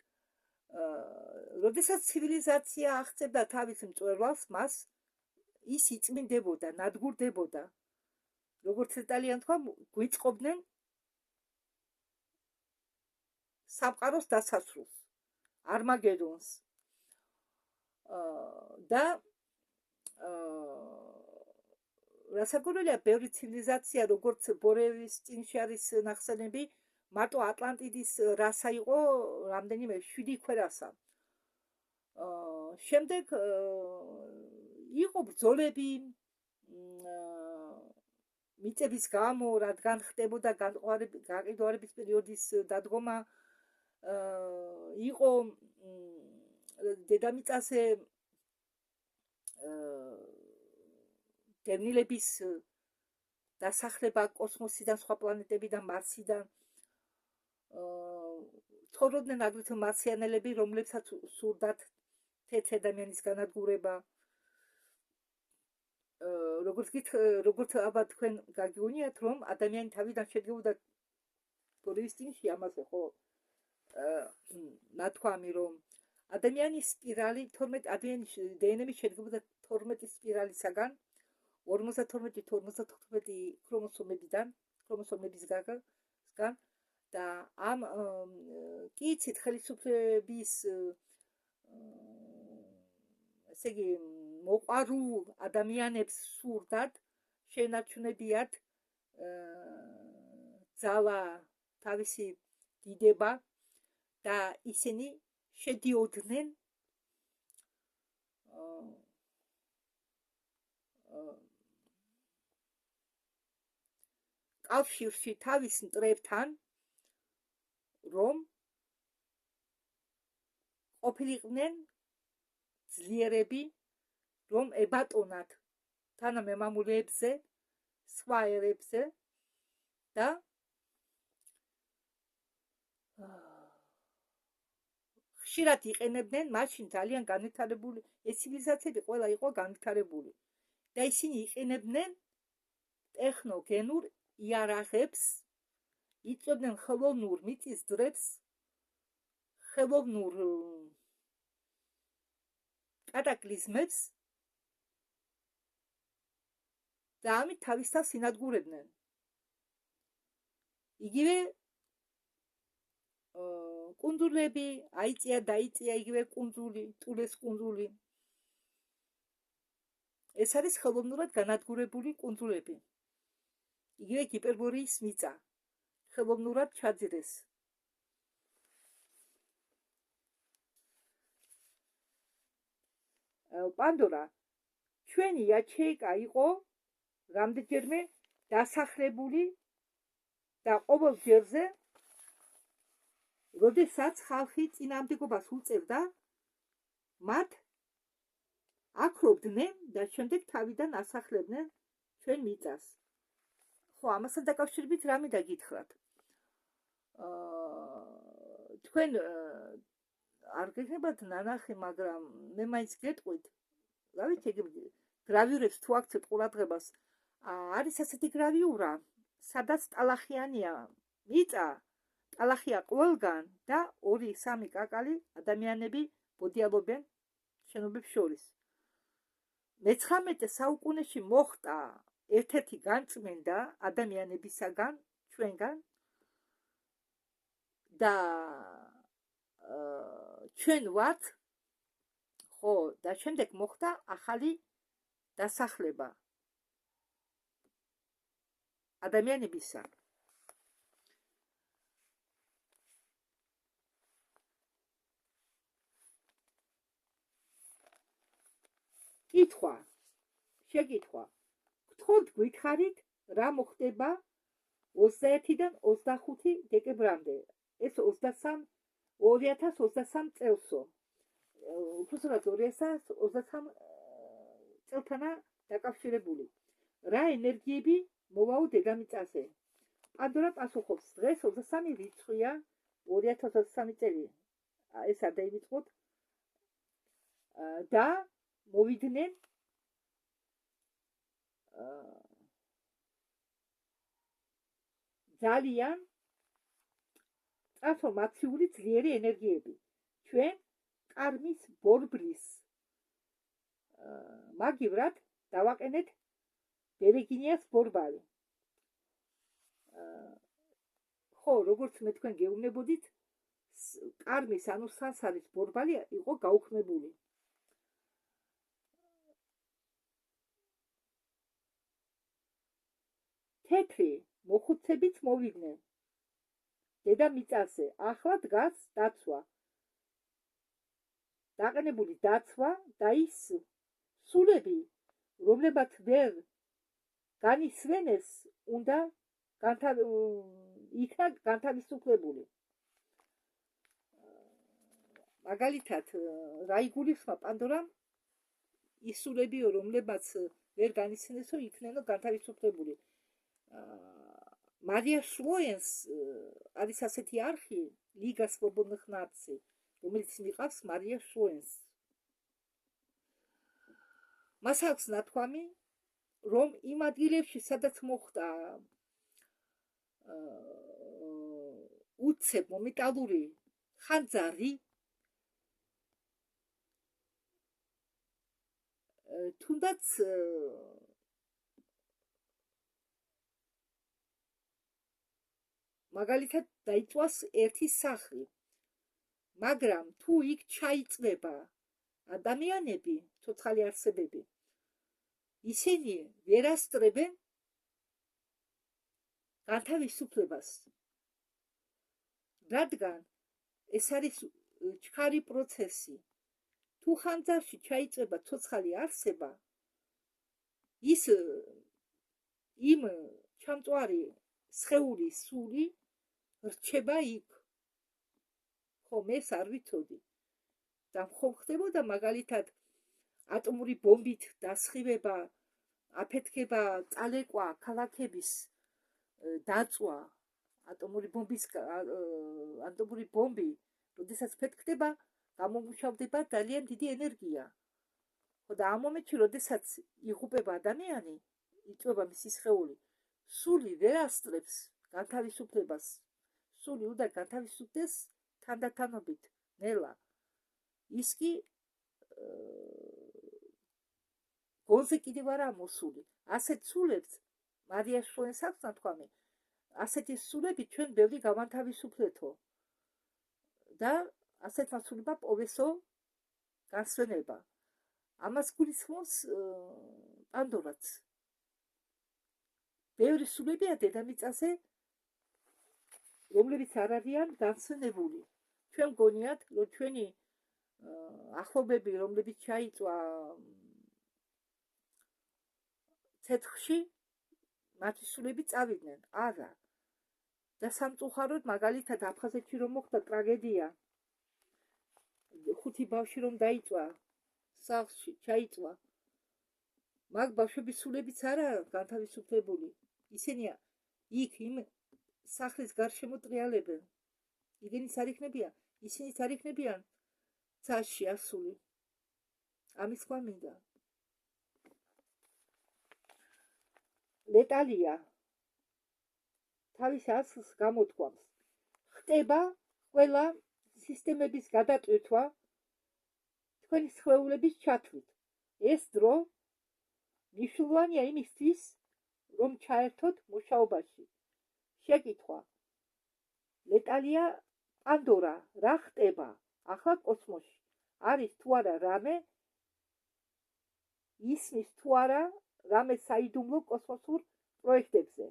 როდესაც ცივილიზაცია აღწევდა თავის მწვერვალს, მას ის იწმინდებოდა, ნადგურდებოდა. როგორც იტალიან თქვა, გვიწყობდნენ სამყაროს დასასრულს, არმაგედონს. და რასაკვირველია, ბევრი ცივილიზაცია, როგორც ბორევის წინში არის ნახსენები, მარტო ატლანტიდის რასა იყო რამდენიმე 7 ქვერასა. შემდეგ იყო ბრძოლები, მიწების გამო, რადგან ხდებოდა გაყიდვარების პერიოდის დადგომა, იყო დედამიწაზე დევნილების დასახლება კოსმოსიდან, სხვა პლანეტებიდან, მარსიდან. ცხოვრობდნენ აგრეთვე მარსიანელები, რომლებსაც სურდათ თეთრი ადამიანის განადგურება. როგორც აბა თქვენ გაგიგონიათ, რომ ადამიანი თავიდან შედგებოდა ბორივის ტიმში, ამაზე ხო ნათქვამი, რომ ადამიანის სპირალი 12 ადამიანის დნმ შედგებოდა 12 სპირალისაგან, 52-54 ქრომოსომებისგან და ამ კიცით ხელისუფლების ესე იგი მოყვარულ ადამიანებს სურდათ შეენარჩუნებიათ ძალა, თავისი დიდება და ისინი შედიოდნენ კავშირში თავის მტრებთან, რომ ყოფილიყვნენ ძლიერები, რომ ებატონათ თანამემამულეებზე, სხვა ერებზე და ხშირად იყენებდნენ მაშინ ძალიან განვითარებული, ეს ცივილიზაციები ყველა იყო განვითარებული და ისინი იყენებდნენ ტექნოგენურ იარაღებს, იწვევდნენ ხელოვნურ მიწის ძვრებს, ხელოვნურ კატაკლიზმებს და ამით თავის თავს ინადგურებდნენ. იგივე კუნძულები, დაიწია იგივე კუნძული, ტულეს კუნძული. ეს არის ხელოვნურად განადგურებული კუნძულები. იგივე ჰიპერბორიის მიწა ხელოვნურად ჩაძირეს. პანდორა, ჩვენი იაჩეიკა იყო რამდენჯერმე დასახლებული და ყოველ ჯერზე, როდესაც ხალხი წინააღმდეგობას უწევდა, მათ აკრობდნენ და შემდეგ თავიდან ასახლებდნენ ჩვენ მიწას. ხო, ამასთან დაკავშირებით რამე დაგითხრათ. თქვენ არ გექნებათ ნანახი, მაგრამ მე მაინც გეტყვით, რა ვიცი, გრავიურებს თუ აქცევთ ყურადღებას, არის ასეთი გრავიურა, სადაც ტალახიანია მიწა, ტალახია ყველგან და 2-3 კაკალი ადამიანები ბოდიალობენ შენობებს შორის. მე-19 საუკუნეში მოხდა ერთ-ერთი განწმენდა ადამიანებისაგან, ჩვენგან და ჩვენ ვართ, ხო, და შემდეგ მოხდა ახალი დასახლება ადამიანებისა. შეკითხვა. გთხოვთ გითხარით, რა მოხდება 21-დან 25 დეკემბრამდე. ეს 2023 წელსო. უბრალოდ 2023 წელთანა დაკავშირებული. რა ენერგიები მოვაო დედამიწაზე? პანდორა პასუხობს, დღეს 23 რიცხვია, 2023 წელი. ეს არ დაივიწყოთ და მოვიდნენ ძალიან ტრანსფორმაციული ძლიერი ენერგიები. ჩვენ კარმის ბორბლის მაგივრად დავაყენეთ ბერეგინიას ბორბალი. ხო, როგორც მე თქვენ გეუბნებოდით, კარმის ანუ სასარის ბორბალი იყო გაუქმებული. თეთრი მოხუცებიც მოვიდნენ დედამიწაზე. ახლა დგას დაცვა. დაყენებული დაცვა და ის სულები, რომლებაც ვერ განისვენეს უნდა იქნა განთავისუფლებული. მაგალითად, რა იგულისხმა პანდორამ ისურებიო, რომლებაც ვერ განისვენესო, იქნენო განთავისუფლებული. მარია შლოენს არის ასეთი არხი, ლიგა სვობოდных ნაცий, რომელიც მიყავს მარია შლოენს. მას აქვს ნათქვამი, რომ იმ ადგილებში, სადაც მოხდა უცებ მომენტალური ხანძარი, თუნდაც მაგალითად დაიწვას ერთი სახლი, მაგრამ თუ იქ ჩაიწვება ადამიანები, ცოცხალი არსებები, ისინი ვერ ასწრებენ განთავისუფლებას, რადგან ეს არის ჩქარი პროცესი. თუ ხანძარში ჩაიწვება ცოცხალი არსება, ის იმ ჩამწვარი სხეულის სული რჩება იქ. ხომ ეს არ ვიცოდი. და ხომ ხდებოდა მაგალითად ატომური ბომბით დასხივება, აფეთქება, წალეკვა, ქალაქების დაწვა, ატომური ბომბი, როდესაც ფეთქდება, გამომუშავდება ძალიან დიდი ენერგია. ხო და ამ მომენტში, როდესაც იღუპება ადამიანი, იწვება მისი სხეული, სული ვერ ასწრებს განთავისუფლებას. სული უნდა განთავისუფლდეს თანდათანობით, ნელა. ის კი გონზე კიდევ არაა მოსული. ასეთ სულებს მარია შლოენს აქვს ნათქვამი, ასეთი სულები ჩვენ ბევრი გავანთავისუფლეთო და ასეთმა სულებმა პოვესო განსვენება. ამას გულისხმობს პანდორაც. ბევრი სულებია დედამიწაზე, რომლებიც არ არიან განსვენებული. ჩვენ გონიათ, რომ ჩვენი ახლობები, რომლებიც ჩაიწვა ცეცხლში, მათი სულები წავიდნენ. არა. და სამწუხაროდ, მაგალითად, აფხაზეთში რომ მოხდა ტრაგედია, 5 ბავშვი რომ დაიწვა, სახლში ჩაიწვა, მაგ ბავშვების სულებიც არა განთავისუფლებული. ისინი იქ იმ სახლის გარშემო ტრიალებენ. იგენიც არ იქნებიან, ისინიც არ იქნებიან ცაში ასული. ამის თქვა მინდა. ლეტალია თავის ასლს გამოთქვამს. ხდება ყველა სისტემების გადატვირთვა თქვენი სხეულების ჩათვლით. ეს დრო მნიშვნელოვანია იმისთვის, რომ ჩაერთოთ მუშაობაში. შეკითხვა. ლეტალია, პანდორა, რა ხდება ახლა კოსმოსში? არის თუ არა რამე ისმის თუ არა რამე საიდუმლო კოსმოსურ პროექტებზე?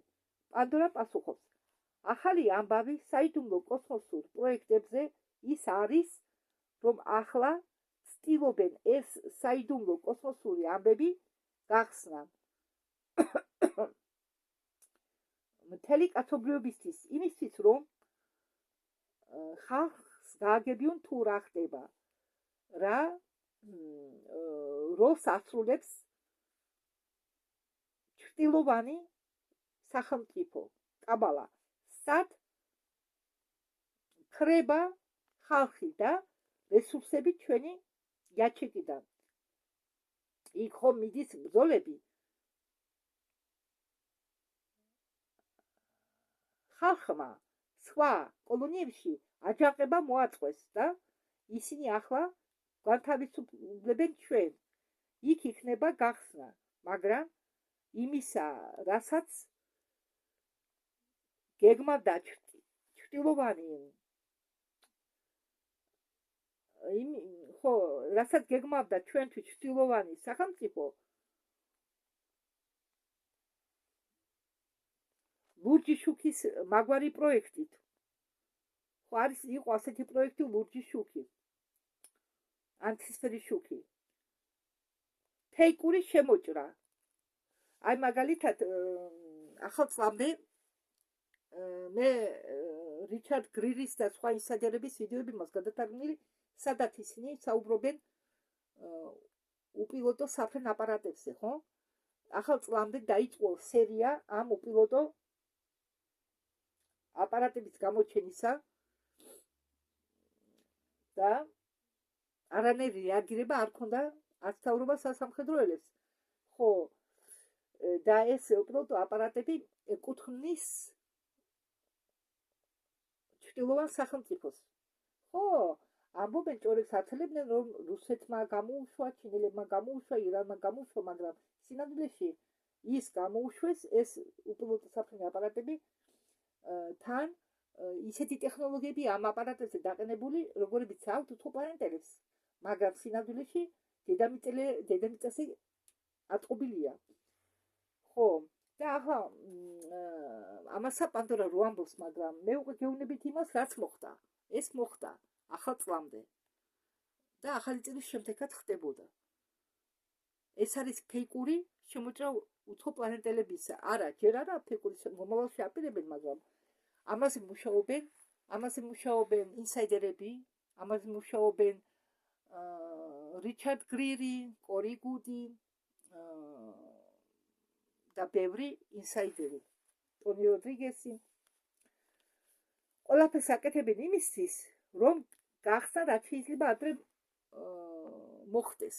პანდორა პასუხობს. ახალი ამბავი საიდუმლო კოსმოსურ პროექტებზე ის არის, რომ ახლა ცდილობენ ეს საიდუმლო კოსმოსური ამბები გახსნან მთელი კაცობრიობისთვის, იმისთვის, რომ ხალხს გააგებიონ თუ რა ხდება, რა როლს ასრულებს ჩრდილოვანი სახელმწიფო კაბალა, სად ქრება ხალხი და რესურსები ჩვენი იაჩეკიდან. იქ ხომ მიდის ბრძოლები. ხალხმა სხვა კოლონიებში აჯანყება მოაწყვეს და ისინი ახლა განთავისუფლებენ ჩვენ. იქ იქნება გახსნა, მაგრამ იმისა, რასაც გეგმავდა ჩრდილოვანი რასაც გეგმავდა ჩვენთვის ჩრდილოვანი სახელმწიფო, ლურჯი შუქის მაგვარი პროექტით. იყო ასეთი პროექტი ლურჯი შუქი, ანთისფერი შუქი. ფეიკური შემოჭრა, აი მაგალითად ახალ წლამდე მე რიჩარდ გრირის და სხვა ინსაიდერების ვიდეოები მას გადათარგმნილი, სადაც ისინი საუბრობენ უპილოტო საფრენ აპარატებზე, ხო? ახალ წლამდე დაიწყო სერია ამ უპილოტო აპარატების გამოჩენისა და არანაირი რეაგირება არ ქონდა აცთავრობა სასამხედრო ელებს. ხო, და ეს უპილოტო აპარატები ეკუთვნის ჩრდილოვან სახელმწიფოს. ხო, ამბობენ ჭორებს აცელებდნენ, რომ რუსეთმა გამოუშვა, ჩინელებმა გამოუშვა, ირანმა გამოუშვა, მაგრამ სინამდვილეში ის გამოუშვეს ეს უპილოტო საფრენი აპარატები თან ისეთი ტექნოლოგიები ამ აპარატებზე დაყენებული, როგორებიც აქვთ უცხოპლანეტელებს, მაგრამ სინამდვილეში დედამიწაზე ატყობილია. ხო, და ახლა ამასა პანდორა რო ამბობს, მაგრამ მე უკვე გეუბნებით იმას, რაც მოხდა. ეს მოხდა ახალ წლამდე და ახალი წლის შემდეგაც ხდებოდა. ეს არის ფეიკური შემოჭრა უცხოპლანეტელების, არა, ჯერ არა ფეიკური მომავალში აპირებენ, მაგრამ ამაზე მუშაობენ ინსაიდერები, ამაზე მუშაობენ რიჩარდ გრირი, კორი გუდი და ბევრი ინსაიდერი, ტონი როდრიგესი. ყველაფერს აკეთებენ იმისთვის, რომ გახსნა რაც შეიძლება ადრე მოხდეს.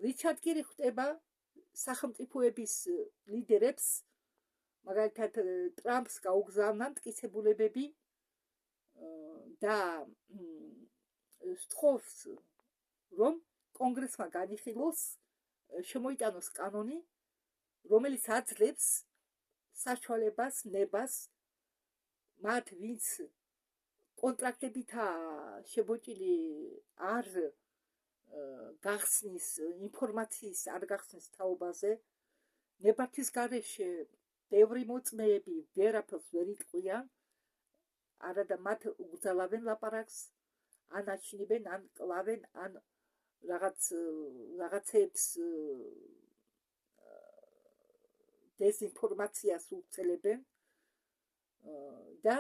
რიჩარდ გირი ხვდება სახელმწიფოების ლიდერებს, მაგალითად ტრამპს გაუგზავნა მტკიცებულებები და სთხოვს, რომ კონგრესმა განიხილოს, შემოიტანოს კანონი, რომელიც აძლევს საშუალებას, ნებას მათ, ვინც კონტრაქტებითაა შებოჭილი, არ გახსნის ინფორმაციის, არ გახსნის თაობაზე, ნებართვის გარეშე ბევრი მოწმეები ვერაფერს ვერ იტყვიან, არადა მათ უგზალავენ ლაპარაკს, ან აჩნიბენ, ან კლავენ, ან რაღაცებს დეზინფორმაციას უწელებენ და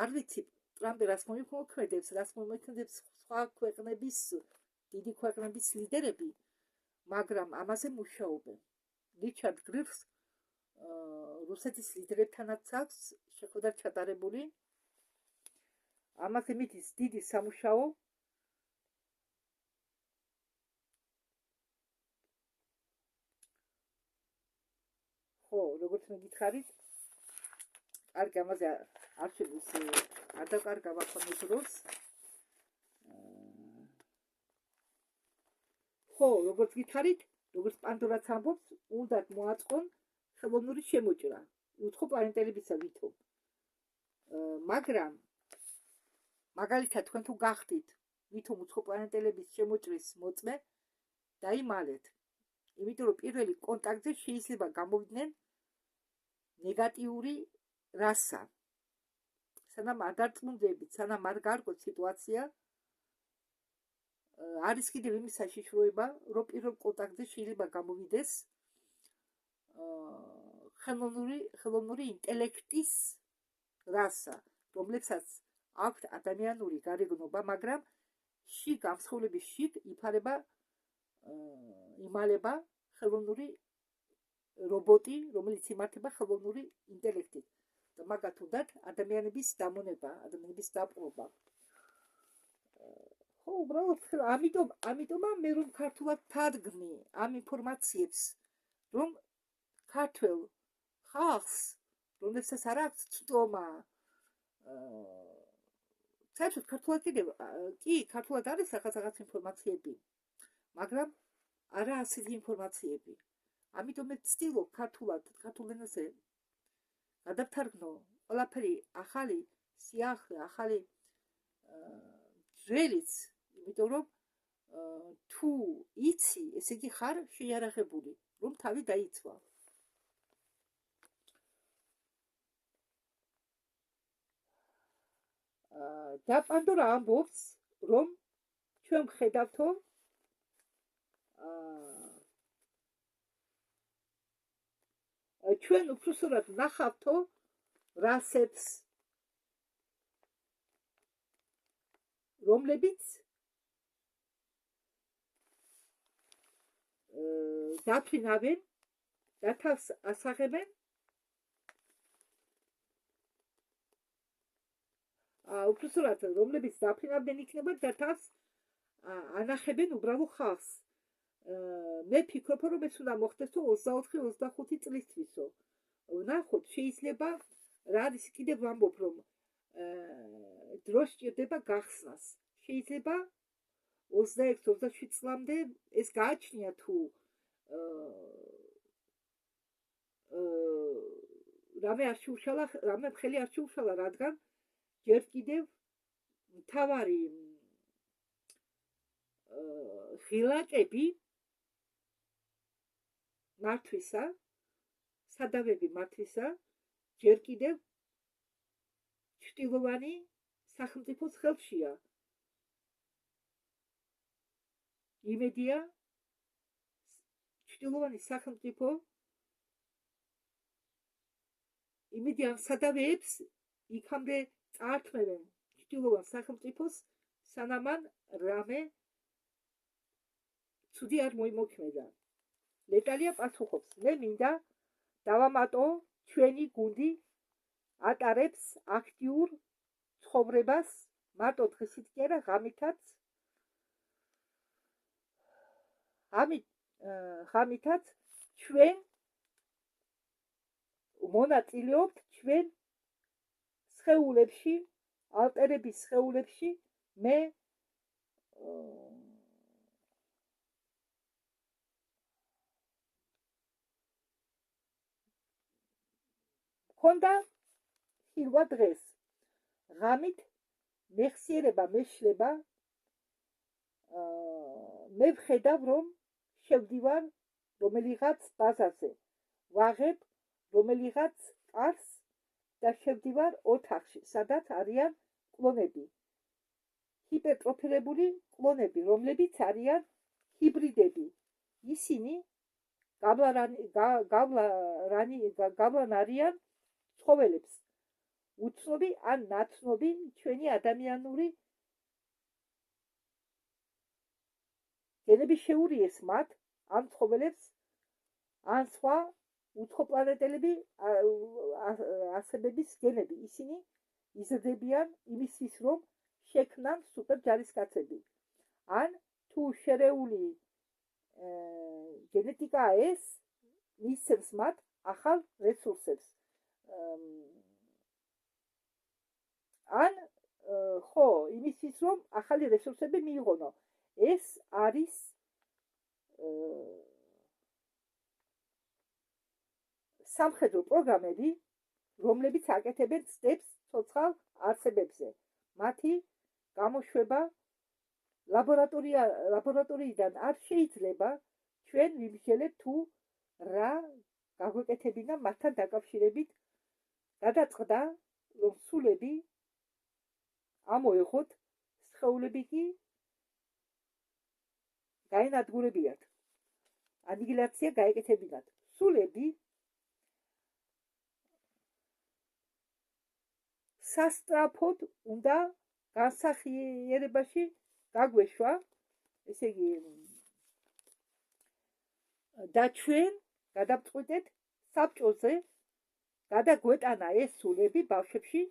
არ ვიცი ტრამპი რას მოიხმოქმედებს, რას მოიხმოქმედებს სხვა ქვეყნების, დიდი ქვეყნების ლიდერები, მაგრამ ამაზე მუშაობენ. რიჩარდ გრირს რუსეთის ლიდერებთანაც აქვს შეხვედრა ჩატარებული. ამაზე მიდის დიდი სამუშაო. ხო, როგორც მოგითხარით, კარგი, ამაზე არ დაკარგა ვახონი დროს. ხო, როგორც გითხარით, როგორც პანდორაც ამბობს, უნდა მოაწყონ ხელოვნური შემოჭრა უცხოპლანეტელებისა ვითომ. მაგრამ მაგალითად თქვენ თუ გახდით ვითომ უცხოპლანეტელების შემოჭრის მოწმე, დაიმალეთ. იმიტომ რომ პირველი კონტაქტზე შეიძლება გამოვიდნენ ნეგატიური რასა. სანამ არ დარწმუნდებით, სანამ არ გარკვევთ სიტუაცია, არის კიდევ იმის საშიშროება, რომ პირველ კონტაქტზე შეიძლება გამოვიდეს ხელოვნური ინტელექტის რასა, რომლებსაც აქვთ ადამიანური გარეგნობა, მაგრამ შიგ ამსხოლების შიგ იმალება ხელოვნური რობოტი, რომელიც იმართება ხელოვნური ინტელექტით. და მაგათ უნდათ ადამიანების დამონება, ადამიანების დაპყრობა. ხო, უბრალოდ ამიტომ მე რომ ქართულად თარგმნი ამ ინფორმაციებს, რომ ქართველ ხალხს, რომელსაც არ აქვს ცდომა, საერთოდ ქართულად ქართულად არის რაღაც ინფორმაციები, მაგრამ არა ასეთი ინფორმაციები. ამიტომ მე ვცდილობ ქართულ ენაზე გადავთარგმნო ყველაფერი ახალი სიახლე, ახალი ძველიც, იმიტომ რომ თუ იცი, ესე იგი ხარ შეიარაღებული, რომ თავი დაიცვა. და პანდორა ამბობს, რომ ჩვენ ვხედავთო ჩვენ უფროსურად ვნახავთო რასებს, რომლებიც დაფრინავენ და თავს ასაღებენ უფროსურად, რომლებიც დაფრინავდნენ იქნება და თავს ანახებენ უბრალო ხალხს. მე ფიქრობ, რომ ეს უნდა მოხდეს თუ 24-25 წლისთვისო. ვნახოთ, შეიძლება რა არის, კიდევ ვამბობ, რომ დრო სჭირდება გახსნას. შეიძლება 26-27 წლამდე ეს გააჩნია თუ რამე არ შეუშალა, რამე ხელი არ შეუშალა, რადგან ჯერ კიდევ მთავარი ღილაკები მართვისა, სადავები მართვისა, ჯერ კიდევ ჩრდილოვანი სახელმწიფოს ხელშია. იმედია, ჩრდილოვანი სახელმწიფო იმედია სადავეებს იქამდე წაართმევენ ჩრდილოვან სახელმწიფოს, სანამ რამე ცუდი არ მოიმოქმედა. ლეტალია პასუხობს, მე მინდა დავამატო ჩვენი გუნდი ატარებს აქტიურ ცხოვრებას, მარტო დღისით კი არა, ღამითაც ჩვენ მონაწილეობთ ჩვენ სხეულებში, ალტერების სხეულებში. მე მქონდა ხილვა დღეს, ღამით მეხსიერება მეშლება, მე ვხედავ, რომ შევდივარ რომელიღაც ბაზაზე, ვაღებ რომელიღაც კარს და შევდივარ ოთახში, სადაც არიან კლონები, ჰიპერტროფირებული კლონები, რომლებიც არიან ჰიბრიდები. ისინი გავლან არიან ცხოველებს, უცნობი ან ნაცნობი ჩვენი ადამიანური გენები შეურიეს მათ, ან ცხოველებს, ან სხვა უცხოპლანეტელები არსებების გენები. ისინი იზრდებიან იმისთვის, რომ შექმნან სუპერჯარისკაცები. ან თუ შერეული გენეტიკაა ეს, მისცემს მათ ახალ რესურსებს. ან ხო, იმისთვის, რომ ახალი რესურსები მიიღონო. ეს არის სამხედრო პროგრამები, რომლებიც აკეთებენ ცდებს ცოცხალ არსებებზე. მათი გამოშვება ლაბორატორიიდან არ შეიძლება. ჩვენ ვიმსჯელებთ თუ რა გაგვეკეთებინა მათთან დაკავშირებით. გადაწყდა, რომ სულები ამოეღოთ, სხეულები კი გაენადგურებიათ, ანიგილაცია გაეკეთებინათ. სულები სასწრაფოდ უნდა განსახიერებაში გაგვეშვა, ესე იგი და ჩვენ გადავწყვიტეთ საბჭოზე გადაგვეტანა ეს სულები ბავშვებში,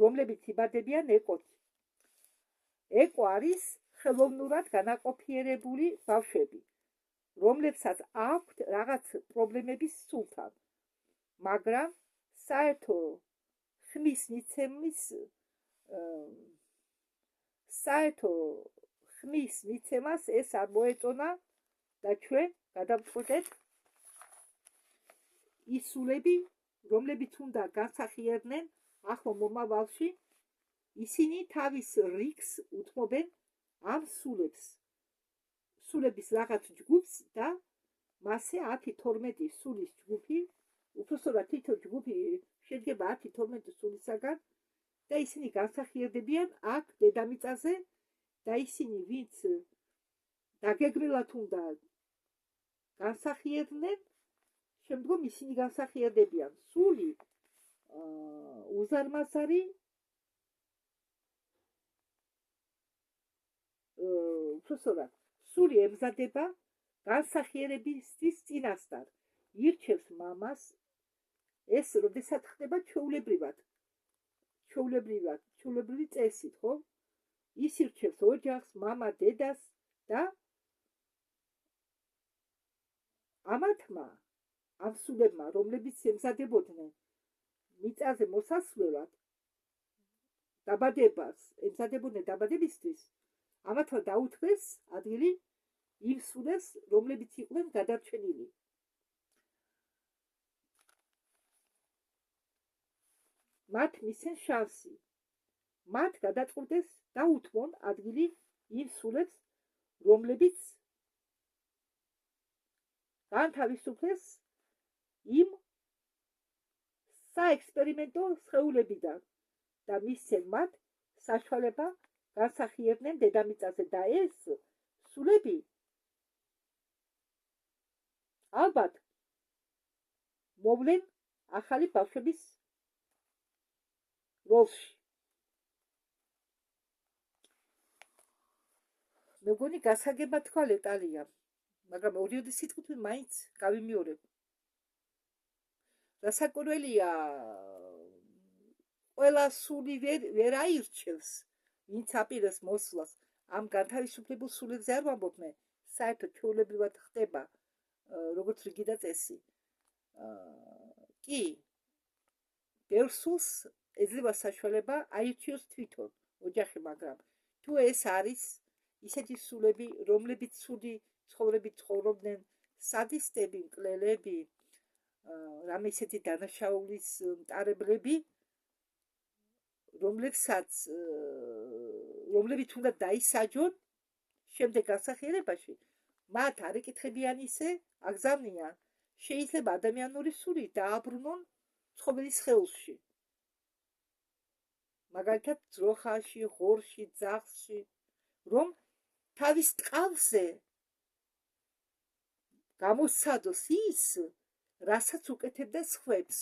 რომლებიც იბადებიან ეკოში. ეკო არის ხელოვნურად განაყოფიერებული ბავშვები, რომლებსაც აქვთ რაღაც პრობლემების სულთან, მაგრამ საერთო ხმის მიცემას ეს არ მოეწონა და ჩვენ გადავწყვიტეთ ის სულები, რომლებიც უნდა განსახიერდნენ ახლო მომავალში, ისინი თავის რიგს უთმობენ ამ სულების რაღაც ჯგუფს და მასე 10-12 სულის ჯგუფი, უпростоრად თითო ჯგუფი შედგება 10-12 სულისაგან და ისინი განსახიერდებიან აქ დედამიწაზე და ისინი, ვინც დაგეგმილათ უნდა განსახიერდნენ, შემდგომ ისინი განსახიერდებიან სული უზარმაზარი უბრალოდ სული ემზადება განსახიერებისთვის წინასწარ ირჩევს მამას ეს როდესაც ხდება ჩვეულებრივი წესით, ხო? ის ირჩევს ოჯახს, მამა, დედას და ამათმა ამ სულებმა, რომლებიც ემზადებოდნენ მიწაზე მოსასვლელად, ემზადებოდნენ დაბადებისთვის, ამათმა დაუთმეს ადგილი იმ სულებს, რომლებიც იყვნენ გადარჩენილი. მათ მისცენ შანსი. მათ გადაწყვეტეს დაუთმონ ადგილი იმ სულებს, რომლებიც განთავისუფლეს იმ საექსპერიმენტო სხეულებიდან და მისცენ მათ საშუალება განსახიერდნენ დედამიწაზე და ეს სულები ალბათ მოვლენ ახალი ბავშვების როლში. მე მგონი გასაგებად თქვა ლეტალია, მაგრამ ორიოდი სიტყვით მაინც გავიმეორებ. რასაკვირველია, ყველა სული ვერ აირჩევს, ვინც აპირებს მოსვლას. ამ განთავისუფლებულ სულებზე არ ვამბობ მე, საერთოდ ჩვეულებრივად ხდება, როგორც რიგი და წესი. კი, ბევრ სულს ეძლევა საშუალება აირჩიოს თვითონ ოჯახი, მაგრამ თუ ეს არის ისეთი სულები, რომლებიც ცუდი ცხოვრებით ცხოვრობდნენ, სადისტები, მკვლელები, რამე ისეთი დანაშაულის მტარებლები, რომლებიც უნდა დაისაჯონ შემდეგ განსახიერებაში, მათ არ ეკითხებიან ისე, აგზავნიან, შეიძლება ადამიანური სული დააბრუნონ ცხოველის სხეულში. მაგალითად, ძროხაში, ღორში, ძაღლში, რომ თავის ტყავზე გამოსცადოს ის, რასაც უკეთებდა სხვებს.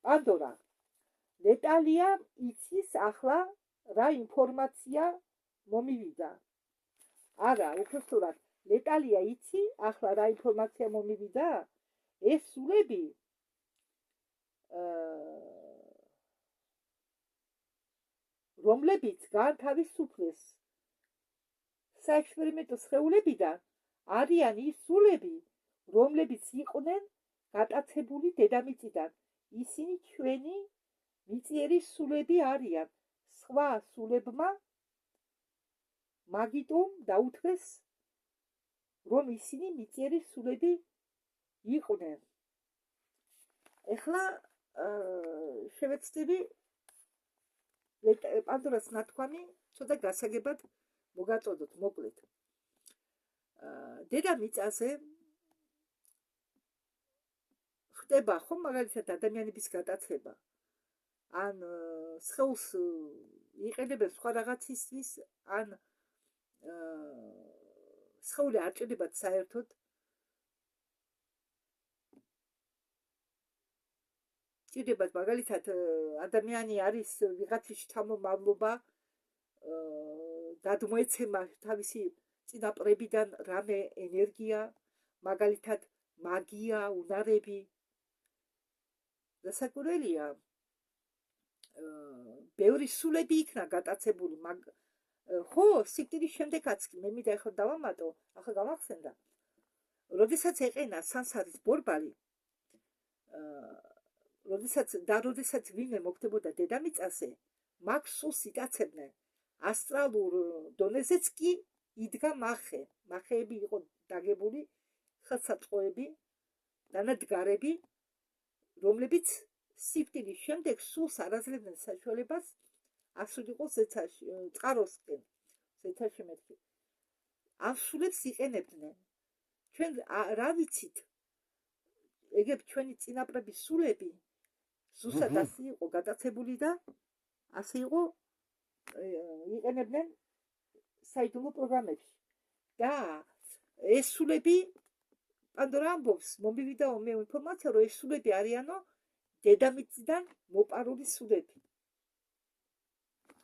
პანდორა, ლეტალია იცის ახლა რა ინფორმაცია მომივიდა. არა, უბრალოდ ლეტალია იცი ახლა რა ინფორმაცია მომივიდა? ეს სულები რომლებიც განთავისუფლეს საექსპერიმენტო სხეულებიდან, არიან ის სულები, რომლებიც იყვნენ გატაცებული დედამიწიდან. ისინი ჩვენი მიწიერი სულები არიან. სხვა სულებმა მაგიტომ დაუთმეს, რომ ისინი მიწიერი სულები იყვნენ. ეხლა შევეცდები პანდორას ნათქვამი ცოტა გასაგებად მოგაწოდოთ, მოკლედ. დედამიწაზე ხდება ხომ მაგალითად ადამიანების გატაცება, ან სხეულს იყენებენ სხვა რაღაცისთვის, ან სხეული არ ჭირდებათ საერთოდ. ჭირდებათ მაგალითად ადამიანი არის ვიღაცის შთამომავლობა, გადმოეცემა თავისი წინაპრებიდან რამე ენერგია, მაგალითად მაგია, უნარები. რასაკვირველია, ბევრი სულები იქნა გატაცებული, ხო, სიკვდილის შემდეგაც კი, მე მინდა ახლა დავამატო, ახლა გამახსენდა, როდესაც ეყენა სანსარის ბორბალი, როდესაც ვინმე მოხდებოდა დედამიწაზე, მაგ სულს იტაცებდნენ. ასტრალურ დონეზეც კი იდგა მახეები იყო დაგებული, ხელსაწყოები, დანადგარები, რომლებიც სიკვდილის შემდეგ სულს არ აძლევდნენ საშუალებას ასულიყო ზეცაში, წყაროსკენ, ზეცაში მეთქი. ამ სულებს იყენებდნენ. ჩვენ რა ვიცით? ეგებ ჩვენი წინაპრების სულები ზუსტად ასე იყო გატაცებული და ასე იყო იყენებდნენ საიდუმლო პროგრამებში და ეს სულები პანდორა ამბობს, მომივიდა მე ინფორმაცია, რომ ეს სულები არიანო დედამიწიდან მოპარული სულები.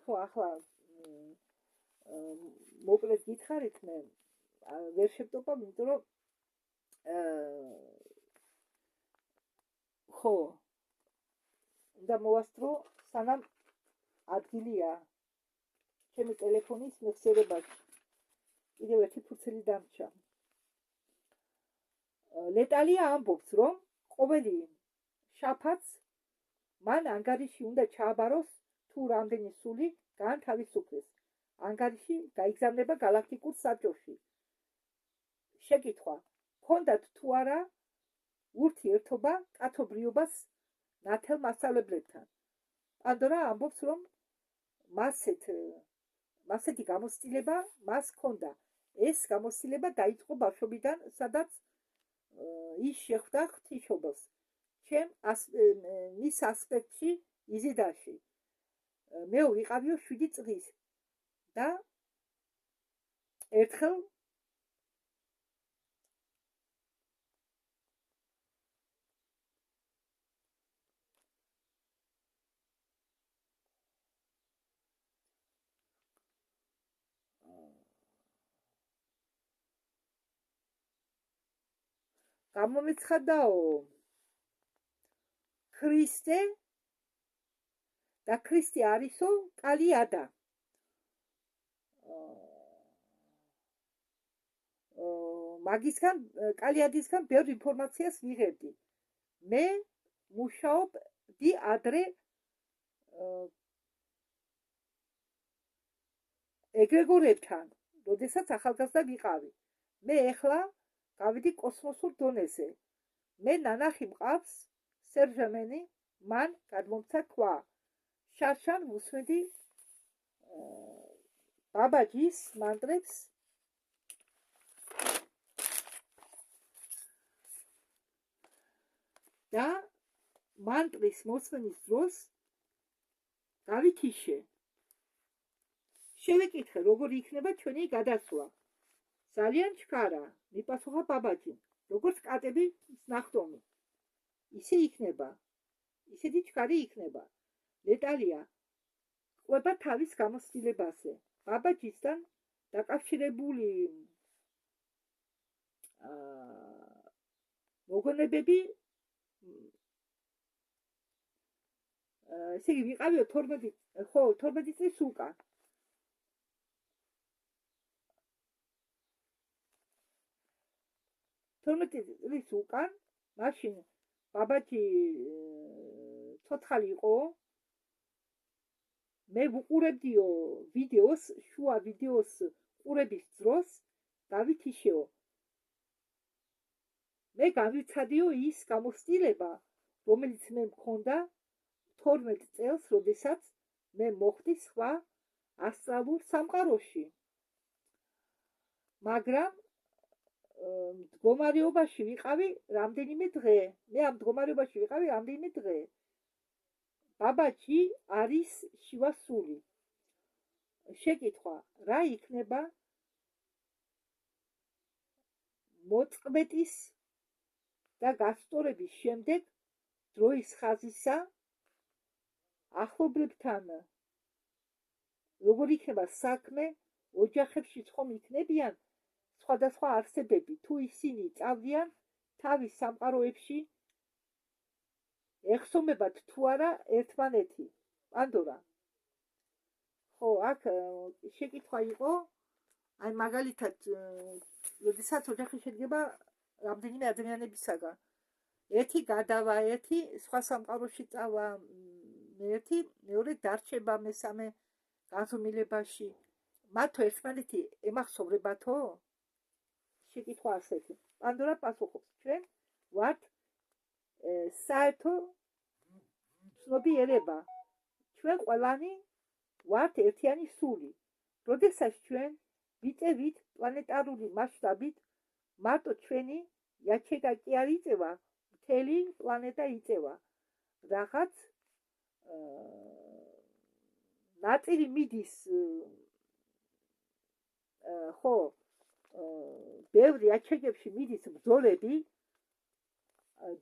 ხო, ახლა მოკლედ გითხარით, მე ვერ შევტოპავ, იმიტომ რომ ხო, უნდა მოვასწრო, სანამ ადგილია ჩემი ტელეფონის მეხსიერებაში. კიდევ ერთი ფურცელი დამრჩა. ლეტალია ამბობს, რომ ყოველი შაბათს მან ანგარიში უნდა ჩააბაროს თუ რამდენი სული გაანთავისუფლეს. ანგარიში გაიგზავნება გალაქტიკურ საბჭოში. შეკითხვა: ჰქონდათ თუ არა ურთიერთობა კაცობრიობას ნათელ მასწავლებლებთან? პანდორა ამბობს, რომ მასეთი გამოცდილება მას ჰქონდა. ეს გამოცდილება დაიწყო ბავშვობიდან, სადაც ის შეხვდა ღვთისმშობელს მის ასპექტში იზიდაში. მე ვიყავიო 7 წლის და ერთხელ გამომეცხადაო ქრისტე და ქრისტე არისო კალიადა. მაგისგან კალიადისგან ბევრ ინფორმაციას ვიღებდი. მე მუშაობდი ადრე ეგრეგორებთან, როდესაც ახალგაზრდა ვიყავი. მე ეხლა გავიდი კოსმოსურ დონეზე. მე ნანახი მყავს სერჟემენი, მან გადმომცა ქვა. შარშან ვუსმენდი ბაბაჯის მანტრებს და მანტრის მოსმენის დროს გავითიშე. შევეკითხე, როგორ იქნება ჩვენი გადასვლა. ძალიან ჩქარა, მიპასუხა ბაბაჯი, როგორც კატები ნახტომი. ისე იქნება, ისეთი ჩქარი იქნება. ლეტალია ყვება თავის გამოცდილებაზე. ბაბაჯისთან დაკავშირებული მოგონებები ესე იგი ვიყავიო 12 წლის უკან. წლის უკან, მაშინ ბაბაჯი ცოცხალი იყო. მე ვუყურებდიო ვიდეოს, შუა ვიდეოს ყურების დროს გავითიშეო. მე გავიცადიო ის გამოცდილება, რომელიც მე მქონდა 12 წელს, როდესაც მე მოხვდი სხვა ასტრალურ სამყაროში. მაგრამ მდგომარეობაში ვიყავი რამდენიმე დღე. მე ამ მდგომარეობაში ვიყავი რამდენიმე დღე. ბაბაჯი არის შივა სული. შეკითხვა: რა იქნება მოწყვეტის და გასწორების შემდეგ დროის ხაზისა ახლობლებთან? როგორ იქნება საქმე ოჯახებში? ხომ იქნებიან სხვადასხვა არსებები, თუ ისინი წავდიან თავის სამყაროებში, ეხსომებათ თუ არა ერთმანეთი? პანდორა: ხო, აქ შეკითხვა იყო, აი მაგალითად, როდესაც ოჯახი შედგება რამდენიმე ადამიანებისაგან. ერთი გადავა, ერთი სხვა სამყაროში წავა, ერთი მეორე დარჩება მესამე გაზომილებაში. მათო ერთმანეთი ემახსოვრებათო? შეკითხვა ასეთი. პანდორა პასუხობს: ჩვენ ვართ საერთო ცნობიერება. ჩვენ ყველანი ვართ ერთიანი სული. როდესაც ჩვენ ვიწევით პლანეტარული მასშტაბით, მარტო ჩვენი იაჩეკა კი არ იწევა, მთელი პლანეტა იწევა. რაღაც ნაწილი მიდის ხო ბევრი აჩეგებში მიდის ბრძოლები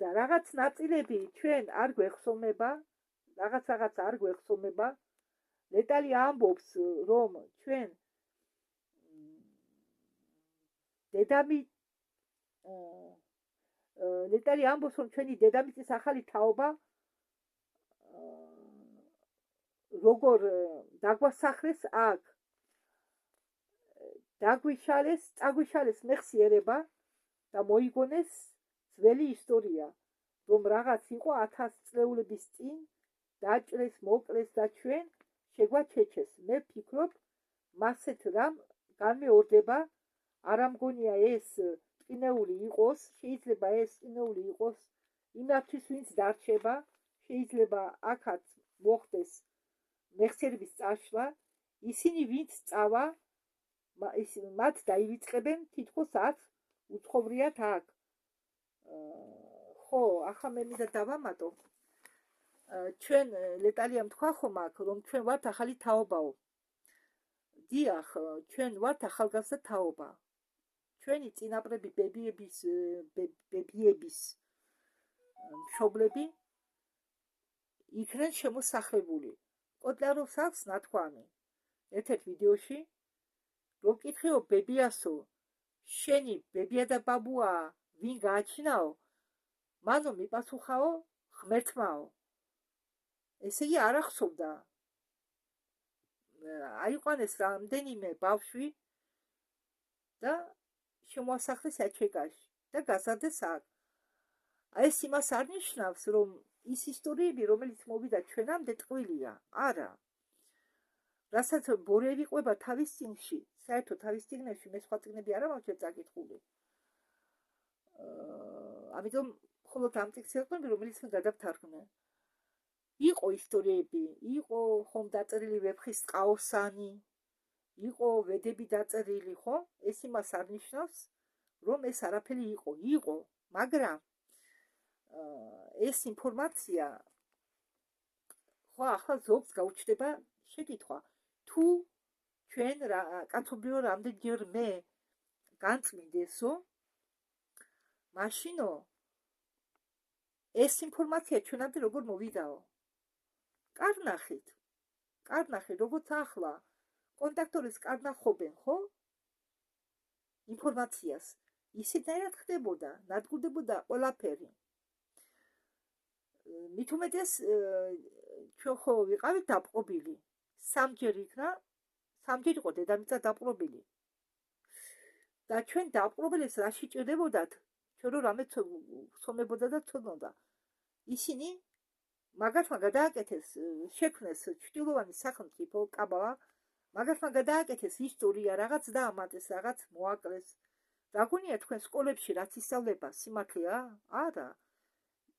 და რაღაც ნაწილები ჩვენ არ გვეხსოვნება, რაღაც არ გვეხსოვნება. ლეტალი ამბობს, რომ ჩვენ ლეტალი ამბობს, რომ ჩვენი დედამიწის ახალი თაობა როგორ დაგვასახლეს აქ, წაგვიშალეს მეხსიერება და მოიგონეს ძველი ისტორია, რომ რაღაც იყო 1000 წლეულების წინ დაჭრეს, მოკლეს და ჩვენ შეგვაჩეჩეს. მე ვფიქრობ, მასეთ რამ განმეორდება, არ ამგონია ეს ტკინეული იყოს, შეიძლება ეს ტკინეული იყოს იმათთვის, ვინც დარჩება, შეიძლება აქაც მოხდეს მეხსიერების წაშლა, ისინი ვინც წავა, მათ დაივიწყებენ თითქოს აქ, უცხოვრიათ აქ. ხო, ახლა მე მინდა დავამატო. ჩვენ ლეტალიამ თქვა ხომ აქ, რომ ჩვენ ვართ ახალი თაობაო. დიახ, ჩვენ ვართ ახალგაზრდა თაობა. ჩვენი წინაპრები ბებიების მშობლები იქნენ შემოსახლებული. კოტლაროვს აქვს ნათქვამი ერთ-ერთ ვიდეოში, რომ კითხეო ბებიასო, შენი ბებია და ბაბუა ვინ გააჩინაო? მანო მიპასუხაო ღმერთმაო. ესე იგი არ ახსოვდა. აიყვანეს რამდენიმე ბავშვი და შემოასახლეს აჩეკაში და გაზარდეს აქ. ეს იმას არ ნიშნავს, რომ ის ისტორიები, რომელიც მოვიდა ჩვენამდე, ტყუილია. არა. რასაც ბორევი ყვება თავის წიგნში, საერთოდ თავის წიგნებში, მე სხვა წიგნები არ ამაქვს წაკითხული. ამიტომ მხოლოდ ამ ტექსტს ეყოლები, რომელიც მე გადავთარგმნე. იყო ისტორიები, იყო ხომ დაწერილი ვეფხის ტყაოსანი, იყო ვედები დაწერილი, ხო? ეს იმას არ ნიშნავს, რომ ეს არაფერი იყო, მაგრამ ეს ინფორმაცია ხო ახლა ზოგს გაუჩნდება შეკითხვა, თუ ჩვენ კაცობრიო რამდენჯერ მე განწმინდესო, მაშინო ეს ინფორმაცია ჩვენამდე როგორ მოვიდაო? კარნახით, როგორც ახლა კონტაქტორის კარნახობენ, ხო? ინფორმაციას, ისედაც ხდებოდა, ნადგურდებოდა ყველაფერი. მით უმეტეს ჩვენ ხო ვიყავით დაპყრობილი. სამჯერ იყო დედამიწა დაპყრობილი. და ჩვენ დაპყრობილებს რა შეჭირდებოდათ? ჩვენ რომ რამე ვცომებოდა და ვცოდნოდა. ისინი მაგათმა გადააკეთეს, შექმნეს ჩრდილოვანი სახელმწიფო კაბალა, მაგათმა გადააკეთეს ისტორია, რაღაც დაამატეს, რაღაც მოაკლეს. რა გონია თქვენ სკოლებში რაც ისწავლება სიმართლეა? არა.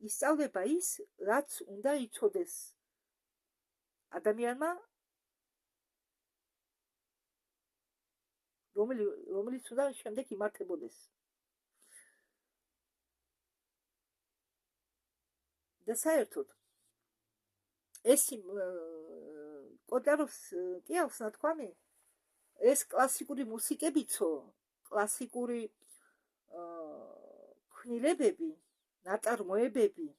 ისწავლება ის, რაც უნდა იცოდეს ადამიანმა, რომელიც უნდა შემდეგ იმართებოდეს. და საერთოდ ეს კოტლაროვს კი აქვს ნათქვამი, ეს კლასიკური მუსიკებიცო, კლასიკური ქმნილებები, ნაწარმოებები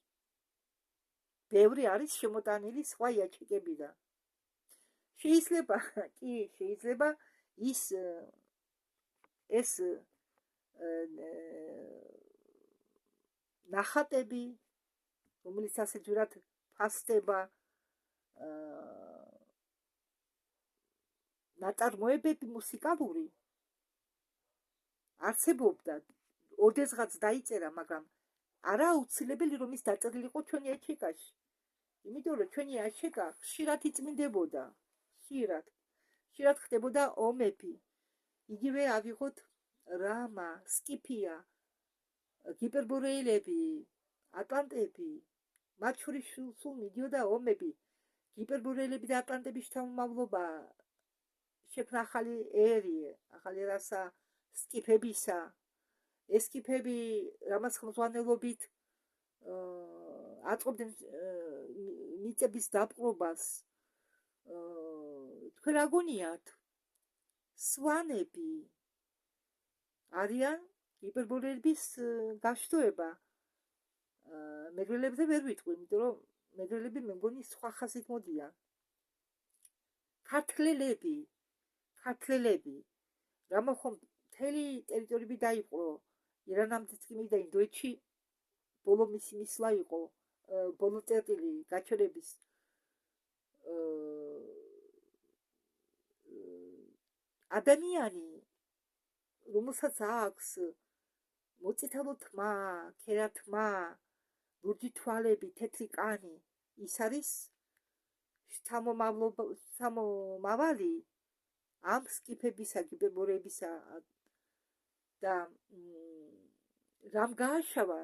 ბევრი არის შემოტანილი სხვა იაჩიკებიდან. შეიძლება ეს ნახატები, რომელიც ასე ჯერად ფასდება, ნაწარმოებები მუსიკალური არსებობდა, ოდესღაც დაიწერა, მაგრამ არა აუცილებელი, რომ ის დაწერილი იყო ჩვენი აჩეკაში. იმიტომ რომ ჩვენი აჩეკა ხშირად იწმინდებოდა, ხშირად ხდებოდა ომები. იგივე ავიღოთ რამა, სკიფია, ჰიპერბორეელები, ატლანტები, მათ შორის სულ მიდიოდა ომები. ჰიპერბორეელები და ატლანტების შთამომავლობა შექმნა ახალი ერასა სკიფებისა. ეს სკიფები რამაც ხელმძღვანელობით აწყობდნენ მიწების დაპყრობას. თქვენ რა გონიათ? სვანები არიან ჰიპერბოლეების გაშტოება. მეგრელებზე ვერ ვიტყვი, იმიტომ რომ მეგრელები მე მგონი სხვა ხაზით მოდიან. ქართველები, რამო ხომ მთელი ტერიტორიები დაიპყრო, ირანამდეც კი მივიდა ინდოეთში, ბოლო მისი მისვლა იყო, ბოლო წერტილი გაჩერების ადამიანი, რომელსაც აქვს მოწითალო თმა, ქერა თმა, ლურჯი თვალები, თეთრი კანი, ის არის შთამომავალი ამ სკიფებისა, ჰიპერბოლეებისა და რამ გააშავა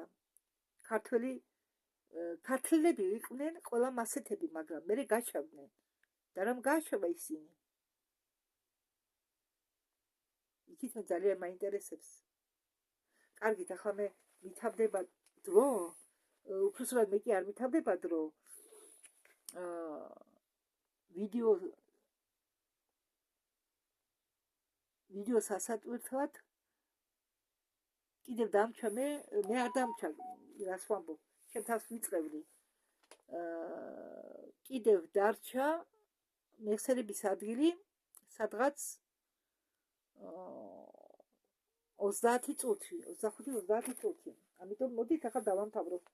ქართველები იყვნენ ყველა მასეთები, მაგრამ მერე გაჩავდნენ და რამ გააშავა ისინი? იქით მე ძალიან მაინტერესებს. კარგით, ახლა მე მითავდება დრო, უბრალოდ მე კი არ მითავდება დრო. ვიდეოს ასატვირთვად კიდევ დამჩა მე არ დამჩა, რას ვამბობ, ჩემთავს ვიწყევლი. კიდევ დარჩა მეხსიერების ადგილი, სადღაც 30 წუთი, 25-30 წუთი. ამიტომ მოდით ახლა დავამთავროთ.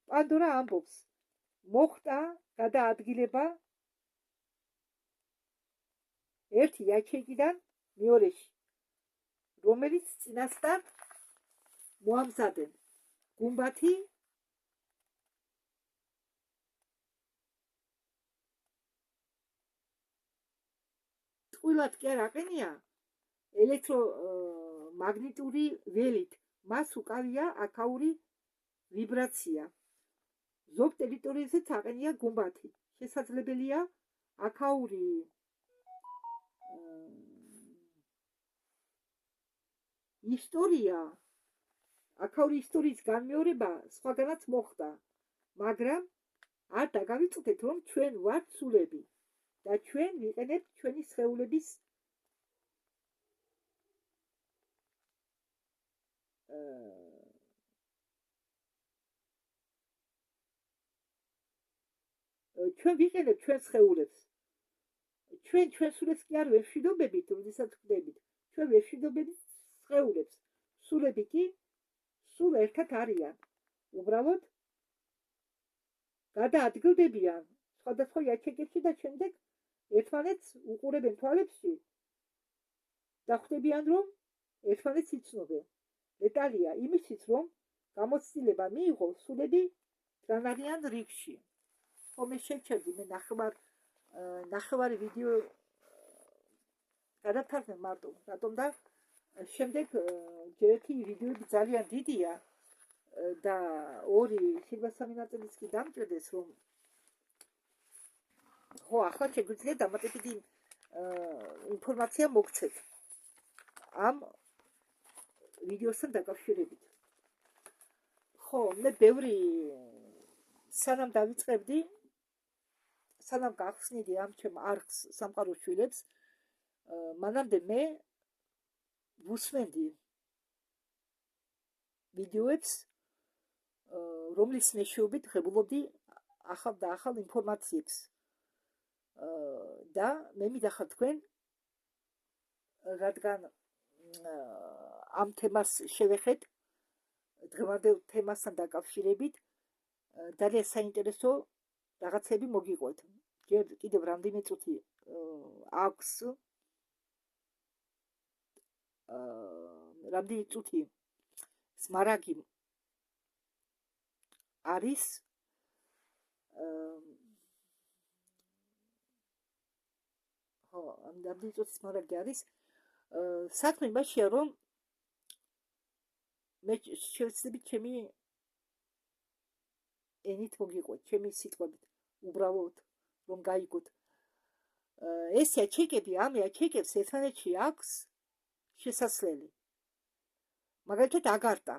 პანდორა ამბობს, მოხდა გადაადგილება ერთი იაჩეკიდან მეორეში, რომელიც წინასწარ მოამზადნენ გუმბათი წყვილად კი არ აყენია ელექტრომაგნიტური ველით, მას უკავია აქაური ვიბრაცია. ზოგ ტერიტორიაზეც აყენია გუმბათი. შესაძლებელია აქაური ისტორიის განმეორება სხვაგანაც მოხდა, მაგრამ არ დაგავიწყდეთ, რომ ჩვენ ვართ სულები და ჩვენ ვიყენებთ ჩვენი სხეულების ჩვენ ვიყენებთ ჩვენ სხეულებს. ჩვენ სულებს კი არ ვეშვიდობებით, როდესაც ვხდებით. ჩვენ ვეშვიდობებით სხეულებს. სულები კი სულ ერთად არიან. უბრალოდ გადაადგილდებიან სხვადასხვა იაჩეკებში და შემდეგ ერთმანეთს უყურებენ თვალებში და ხვდებიან, რომ ერთმანეთს იცნობენ. დეტალია იმისთვის, რომ გამოცდილება მიიღოს, სულები თან არიან რიგში. ხომ მე შევჩერდი, მე ნახევარი ვიდეო გადავთარგმნე მარტო, რატომ და შემდეგ ერთი ვიდეოები ძალიან დიდია და 2-3 ნაწილიც კი დამჭირდეს, რომ ხო, ახლა შეგვიძლია დამატებითი ინფორმაცია მოგცეთ ამ ვიდეოსთან დაკავშირებით. ხო, მე ბევრი სანამ დავიწყებდი, სანამ გავხსნიდი ამ ჩემ არხს სამყაროს შვილებს, მანამდე მე ვუსმენდი ვიდეოებს, რომლის მეშვეობით ღებულობდი ახალ და ახალ ინფორმაციებს და მე მიდახარ თქვენ, რადგან ამ თემას შევეხეთ, დღევანდელ თემასთან დაკავშირებით ძალიან საინტერესო რაღაცები მოგიყვეთ. კიდევ რამდენიმე წუთი აქვს, რამდენი წუთი სმარაგი არის რამდენი წუთი სმარაგი არის. საქმე იმაშია, რომ მე შევცდებით ჩემი ენით მოგიყვეთ, ჩემი სიტყვებით, უბრალოდ რომ გაიგოთ. ეს იაჩეკები, ამ იაჩეკებს ერთმანეთში აქვს შესასვლელი. მაგალითად აგარტა.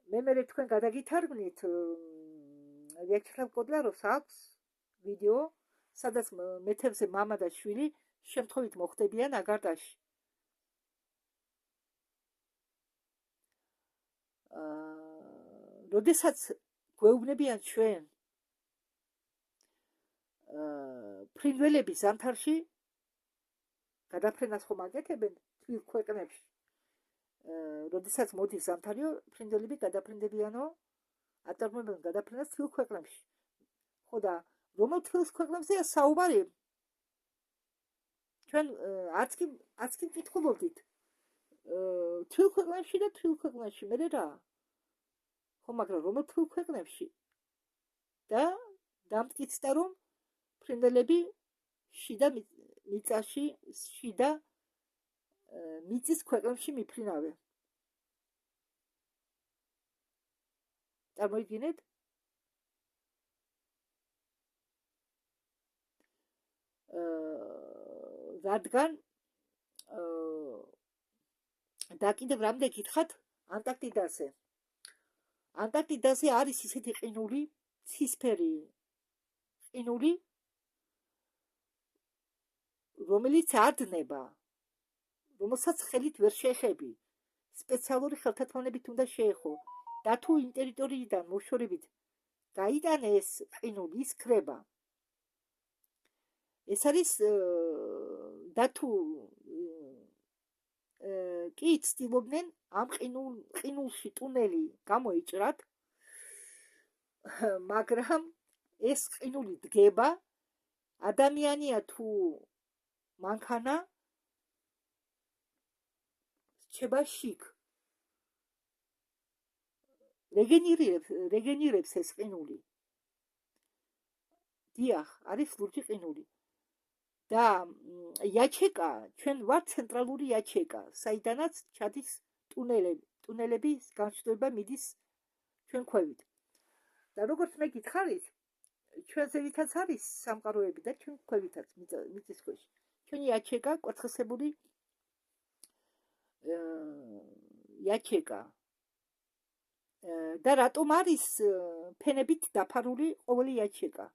მე თქვენ გადაგითარგმნით, ვიაჩესლავ კოდლაროვს აქვს ვიდეო, სადაც მეთევზე მამა და შვილი შემთხვევით მოხდებიან აგარტაში. როდესაც გვეუბნებიან ჩვენ ფრინველები ზამთარში გადაფრენას ხომ აკეთებენ თბილ ქვეყნებში. როდესაც მოდის ზამთარიო, ფრინველები გადაფრენდებიანო, აწარმოებენ გადაფრენას თბილ ქვეყნებში. ხო და რომელ თბილ ქვეყნებზეა საუბარი? ჩვენ არც კი მკითხულობდით. თბილ ქვეყნებში და თბილ ქვეყნებში მე რა? ხო, მაგრამ რომელ თბილ ქვეყნებში? და დამტკიცდა რომ ფრინველები შიდა მიწაში, შიდა მიწის ქვეყნებში მიფრინავენ. წარმოიდგინეთ? რადგან და კიდევ რამდენ გითხათ ანტარქტიდაზე. ანტარქტიდაზე არის ისეთი ყინული, ცისფერი ყინული, რომელიც არ დნება, რომელსაც ხელით ვერ შეეხები. სპეციალური ხელთათმანებით უნდა შეეხო და თუ იმ ტერიტორიიდან მოშორებით გაიტანე ეს ყინული, ის ქრება. ეს არის და თუ კი ცდილობდნენ ამ ყინულში ტუნელი გამოიჭრათ, მაგრამ ეს ყინული დგება, ადამიანია თუ მანქანა რჩება შიგ. რეგენირებს ეს ყინული. დიახ, არის ლურჯი ყინული. და იაჩეკა, ჩვენ ვართ ცენტრალური იაჩეკა, საიდანაც ჩადის ტუნელები განშტოება მიდის ჩვენ ქვევით. და როგორც მე გითხარით, ჩვენზე ვითაც არის სამყაროები და ჩვენ ქვევითაც მიწის ქვეშ. ჩვენი იაჩეკა კვერცხესებული იაჩეკა. და რატომ არის ფენებით დაფარული ყოველი იაჩეკა?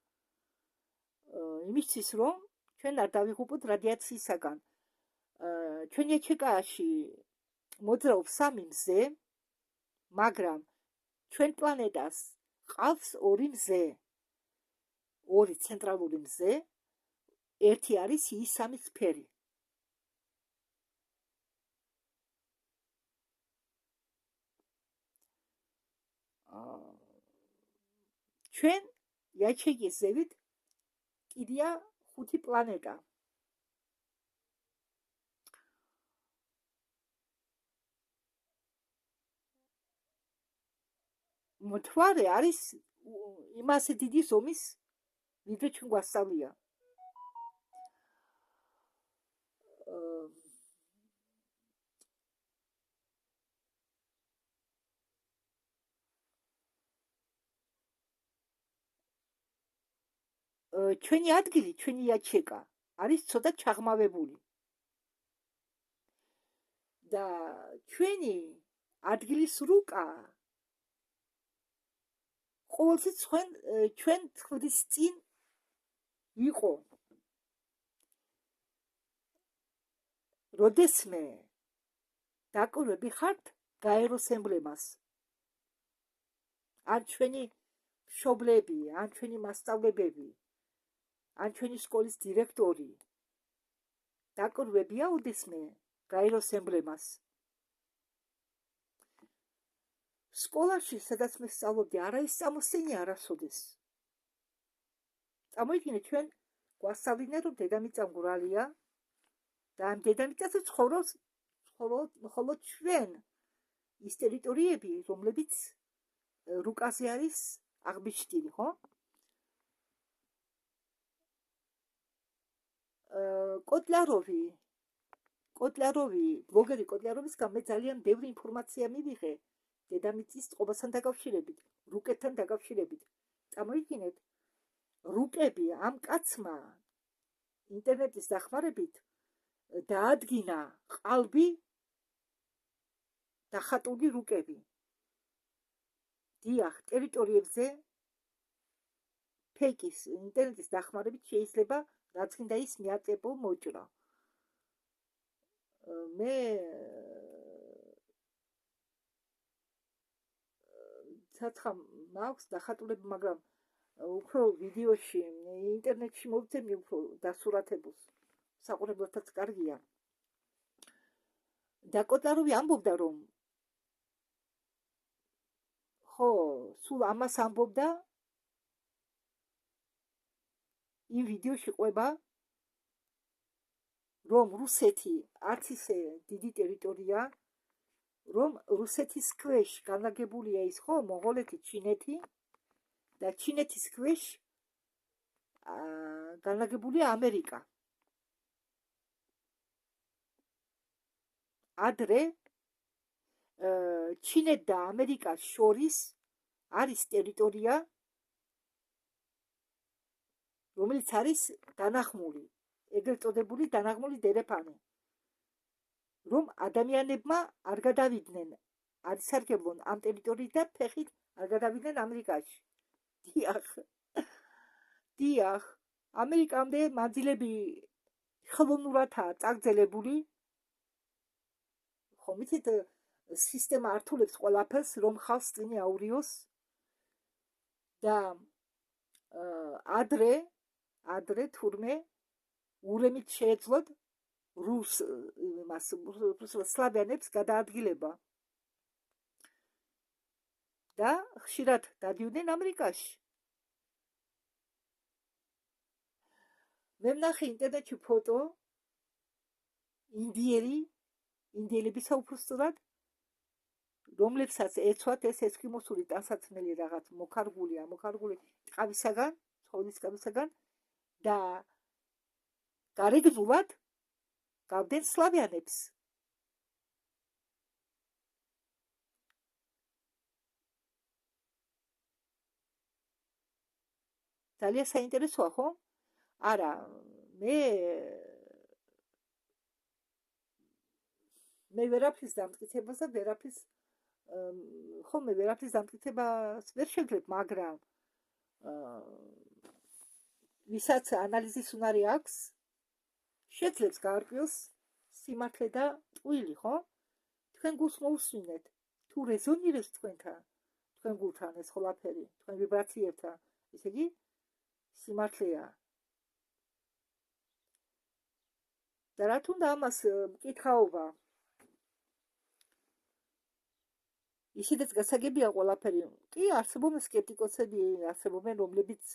იმისთვის რომ ჩვენ არ დავიღუპოთ რადიაციისაგან. ჩვენ იაჩეკაში მოძრაობს 3 მზე, მაგრამ ჩვენ პლანეტას ყავს 2 მზე. 2 ცენტრალური მზე, ერთი არის I3 სფერი. ჩვენ იაჩეკის ზევით კიდია 5 პლანეტა. მთვარე არის იმასე დიდი ზომის, ვიდრე ჩვენ გვასწავლია. ჩვენი ადგილი, ჩვენი იაჩეკა არის ცოტა ჩაღმავებული. და ჩვენი ადგილის რუკა ყოველთვის ჩვენ თვლის წინ იყო. როდესმე დაკურები ხართ გაეროს ემბლემას. ან ჩვენი მშობლები, ან ჩვენი მასწავლებები, ან ჩვენი სკოლის დირექტორი დაკურებია ოდესმე გაეროს ემბლემას. სკოლაში, სადაც მე სწავლობდი, არა ის წამოსწენი არასოდეს. წამოიდგინეთ, ჩვენ გვასწავლიდნენ, რომ დედამიწა მგვრალია და ამ დედამიწაზე ცხოვრობს მხოლოდ ჩვენ ის ტერიტორიები, რომლებიც რუკაზე არის აღბეჭდილი, ხო? ბლოგერი კოტლაროვისგან მე ძალიან ბევრი ინფორმაცია მივიღე დედამიწის წყობასთან დაკავშირებით, რუკებთან დაკავშირებით. წამოიდგინეთ, რუკები ამ კაცმა ინტერნეტის დახმარებით დაადგინა ყალბი დახატული რუკები. დიახ, ტერიტორიებზე ფეიკის ინტერნეტის დახმარებით შეიძლება რაც გინდა ის მიაწებო მოჭრა. მე ცაცხა მაქვს დახატულები, მაგრამ უფრო ვიდეოში, ინტერნეტში მოვძებნი უფრო დასურათებულს. საყურებლათაც კარგია. და კოტლაროვი ამბობდა, რომ ხო, სულ ამას ამბობდა იმ ვიდეოში ყვება, რომ რუსეთი არც ისე დიდი ტერიტორია, რომ რუსეთის ქვეშ განლაგებულია ის ხო, მონღოლეთი, ჩინეთი და ჩინეთის ქვეშ განლაგებულია ამერიკა. ადრე ჩინეთ და ამერიკას შორის არის ტერიტორია, რომელიც არის დანახმული, ეგრეთ წოდებული დანაღმული დერეფანი, რომ ადამიანებმა არ გადავიდნენ, არ ისარგებლონ ამ ტერიტორიით და ფეხით არ გადავიდნენ ამერიკაში. დიახ, ამერიკამდე მანძილები ხელოვნურადაა წაგრძელებული. ხომ იცით, სისტემა ართულებს ყველაფერს, რომ ხალხს წინი აურიოს და ადრე თურმე ურემით შეეძლოთ სლავიანებს გადაადგილება და ხშირად დადიოდნენ ამერიკაში. მე ვნახე ინტერნეტში ფოტო ინდიელებისა უბრალოდ, რომლებსაც ეცვათ ეს ესკიმოსური ტანსაცმელი რაღაც მოქარგული ტყავისაგან, ცხოველის ტყავისაგან და გარეგნულად გავდნენ სლავიანებს. ძალიან საინტერესოა, ხო? არა, მე ვერაფრის დამტკიცებას და ვერაფრის დამტკიცებას ვერ შეგძლებ, მაგრამ ვისაც ანალიზის უნარი აქვს, შეძლებს გაარკვიოს სიმართლე და ტყუილი, ხო? თქვენ გულს მოусმინეთ, თუ რეზონირებს თქვენ გულთან ეს ყველაფერი, თქვენ ვიბრაციებთან, ესე იგი სიმართლეა. და რა თუნდა ამას მკითხაობა, ისედაც გასაგებია ყველაფერი. კი, არსებობენ სკეპტიკოსები, არსებობენ, რომლებიც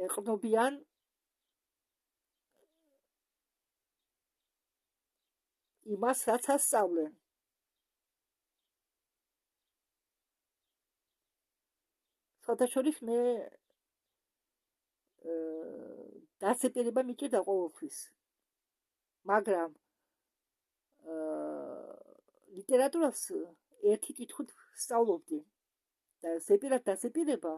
ეყრდნობიან იმას, რაც ასწავლენ. სხვათაშორის მე დაწესება მიჭირდა ყოველთვის, მაგრამ ლიტერატურას ერთი კითხვით სწავლობდი და ზეპირად დაზეპირება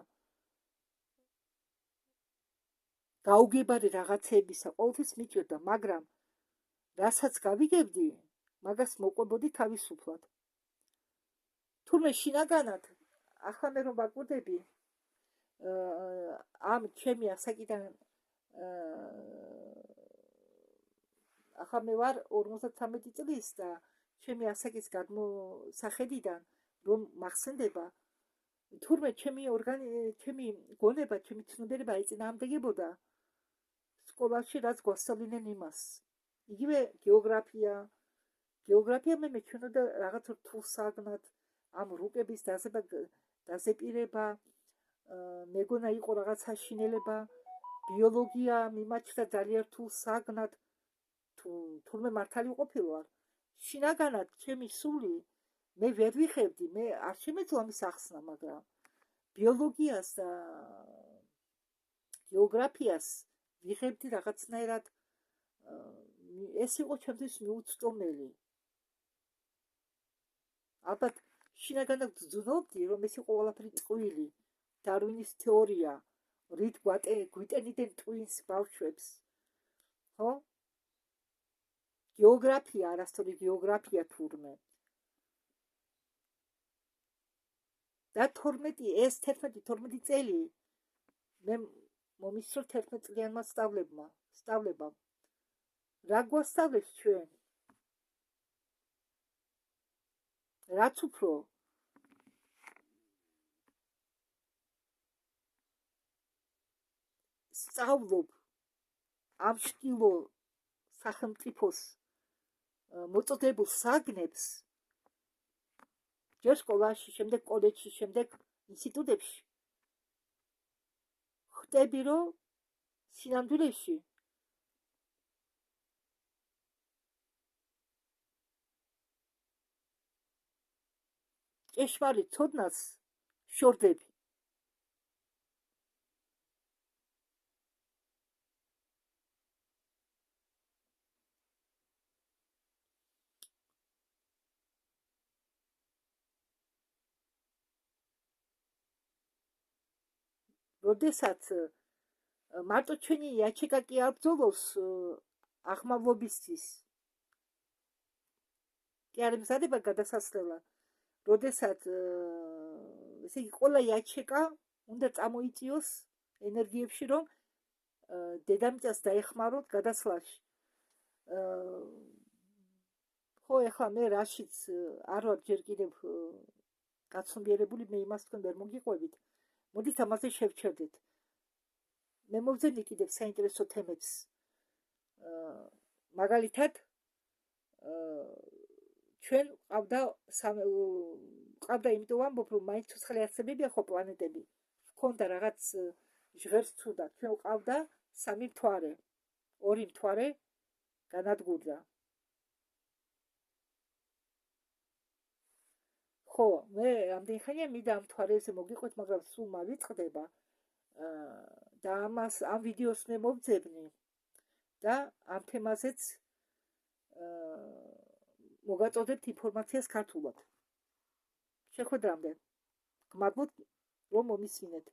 გაუგებარი რაღაცებისა ყოველთვის მიჭირდა, მაგრამ რასაც გავიგებდი, მაგას მოყვებოდი თავისუფლად. თურმე შინაგანად, ახლა მე რომ ვაკვირდები ამ ჩემი ასაკიდან, ახლა მე ვარ 53 წლის და ჩემი ასაკის გადმოსახედიდან რომ მახსენდება, თურმე ჩემი გონება, ჩემი ცნობიერება ეწინააღმდეგებოდა სკოლაში, რაც გვასწავლინენ იმას. იგივე გეოგრაფია მე მეჩვენოდა რაღაც რთულ საგნად, ამ რუკების დაზეპირება, მეგონა იყო რაღაც საშინელება, ბიოლოგია მიმაჩნდა ძალიან რთულ საგნად, თურმე მართალი ყოფილვარ. შინაგანად ჩემი სული მე ვერ ვიხებდი, მე არ შემეძლო ამის ახსნა, მაგრამ ბიოლოგიას და გეოგრაფიას ვიხებდი რაღაცნაირად, ეს იყო ჩემთვის მიუწვდომელი. ალბათ შინაგანად ვძნობდი, რომ ეს იყო ყველაფერი ტყუილი, დარვინის თეორია, რით გვიტენიდან ტვინს ბავშვებს, ხო? გეოგრაფია, არასწორი გეოგრაფია თურმე. და 11-12 წელი მე მომისრო 11 წლიანმა სწავლებამ. რა გვასწავლებს ჩვენ? რაც უფრო სწავლობ ამ შტილო სახელმწიფოს მოწოდებულ საგნებს, ჯერ სკოლაში, შემდეგ კოლეჯში, შემდეგ ინსტიტუტებში, ხვდები, რომ სინამდვილეში ჭეშმარიტ ცოდნას შორდები. როდესაც მარტო ჩვენი იაჩეკა კი არ ბრძოლობს აღმავლობისთვის, კი არ ემზადება გადასასვლელად, როდესაც ესე იგი ყველა იაჩეკა უნდა წამოიწიოს ენერგიებში, რომ დედამიწას დაეხმაროთ გადასვლაში. ხო, ეხლა მე რაშიც არ ვარ ჯერ კიდევ გაცნობიერებული, მე იმას თქვენ ვერ მოგიყვებით. მოდით ამაზე შევჩერდეთ. მე მოვძებნი კიდევ საინტერესო თემებს. მაგალითად, ჩვენ ყავდა იმიტომ ვამბობ, რომ მაინც ცოცხალი არსებებია ხო პლანეტები. ჰქონდა რაღაც ჟღერს ცუდა. ჩვენ ყავდა 3 მთვარე. 2 მთვარე განადგურდა. ხო, მე ამდენ ხანია მინდა ამ მთვარეზე მოგიყვეთ, მაგრამ სულ მავიწყდება და ამ ვიდეოს მე მოვძებნი და ამ თემაზეც მოგაწოდებთ ინფორმაციას ქართულად. შეხვედრამდე. გმადლობთ, რომ მომისმინეთ.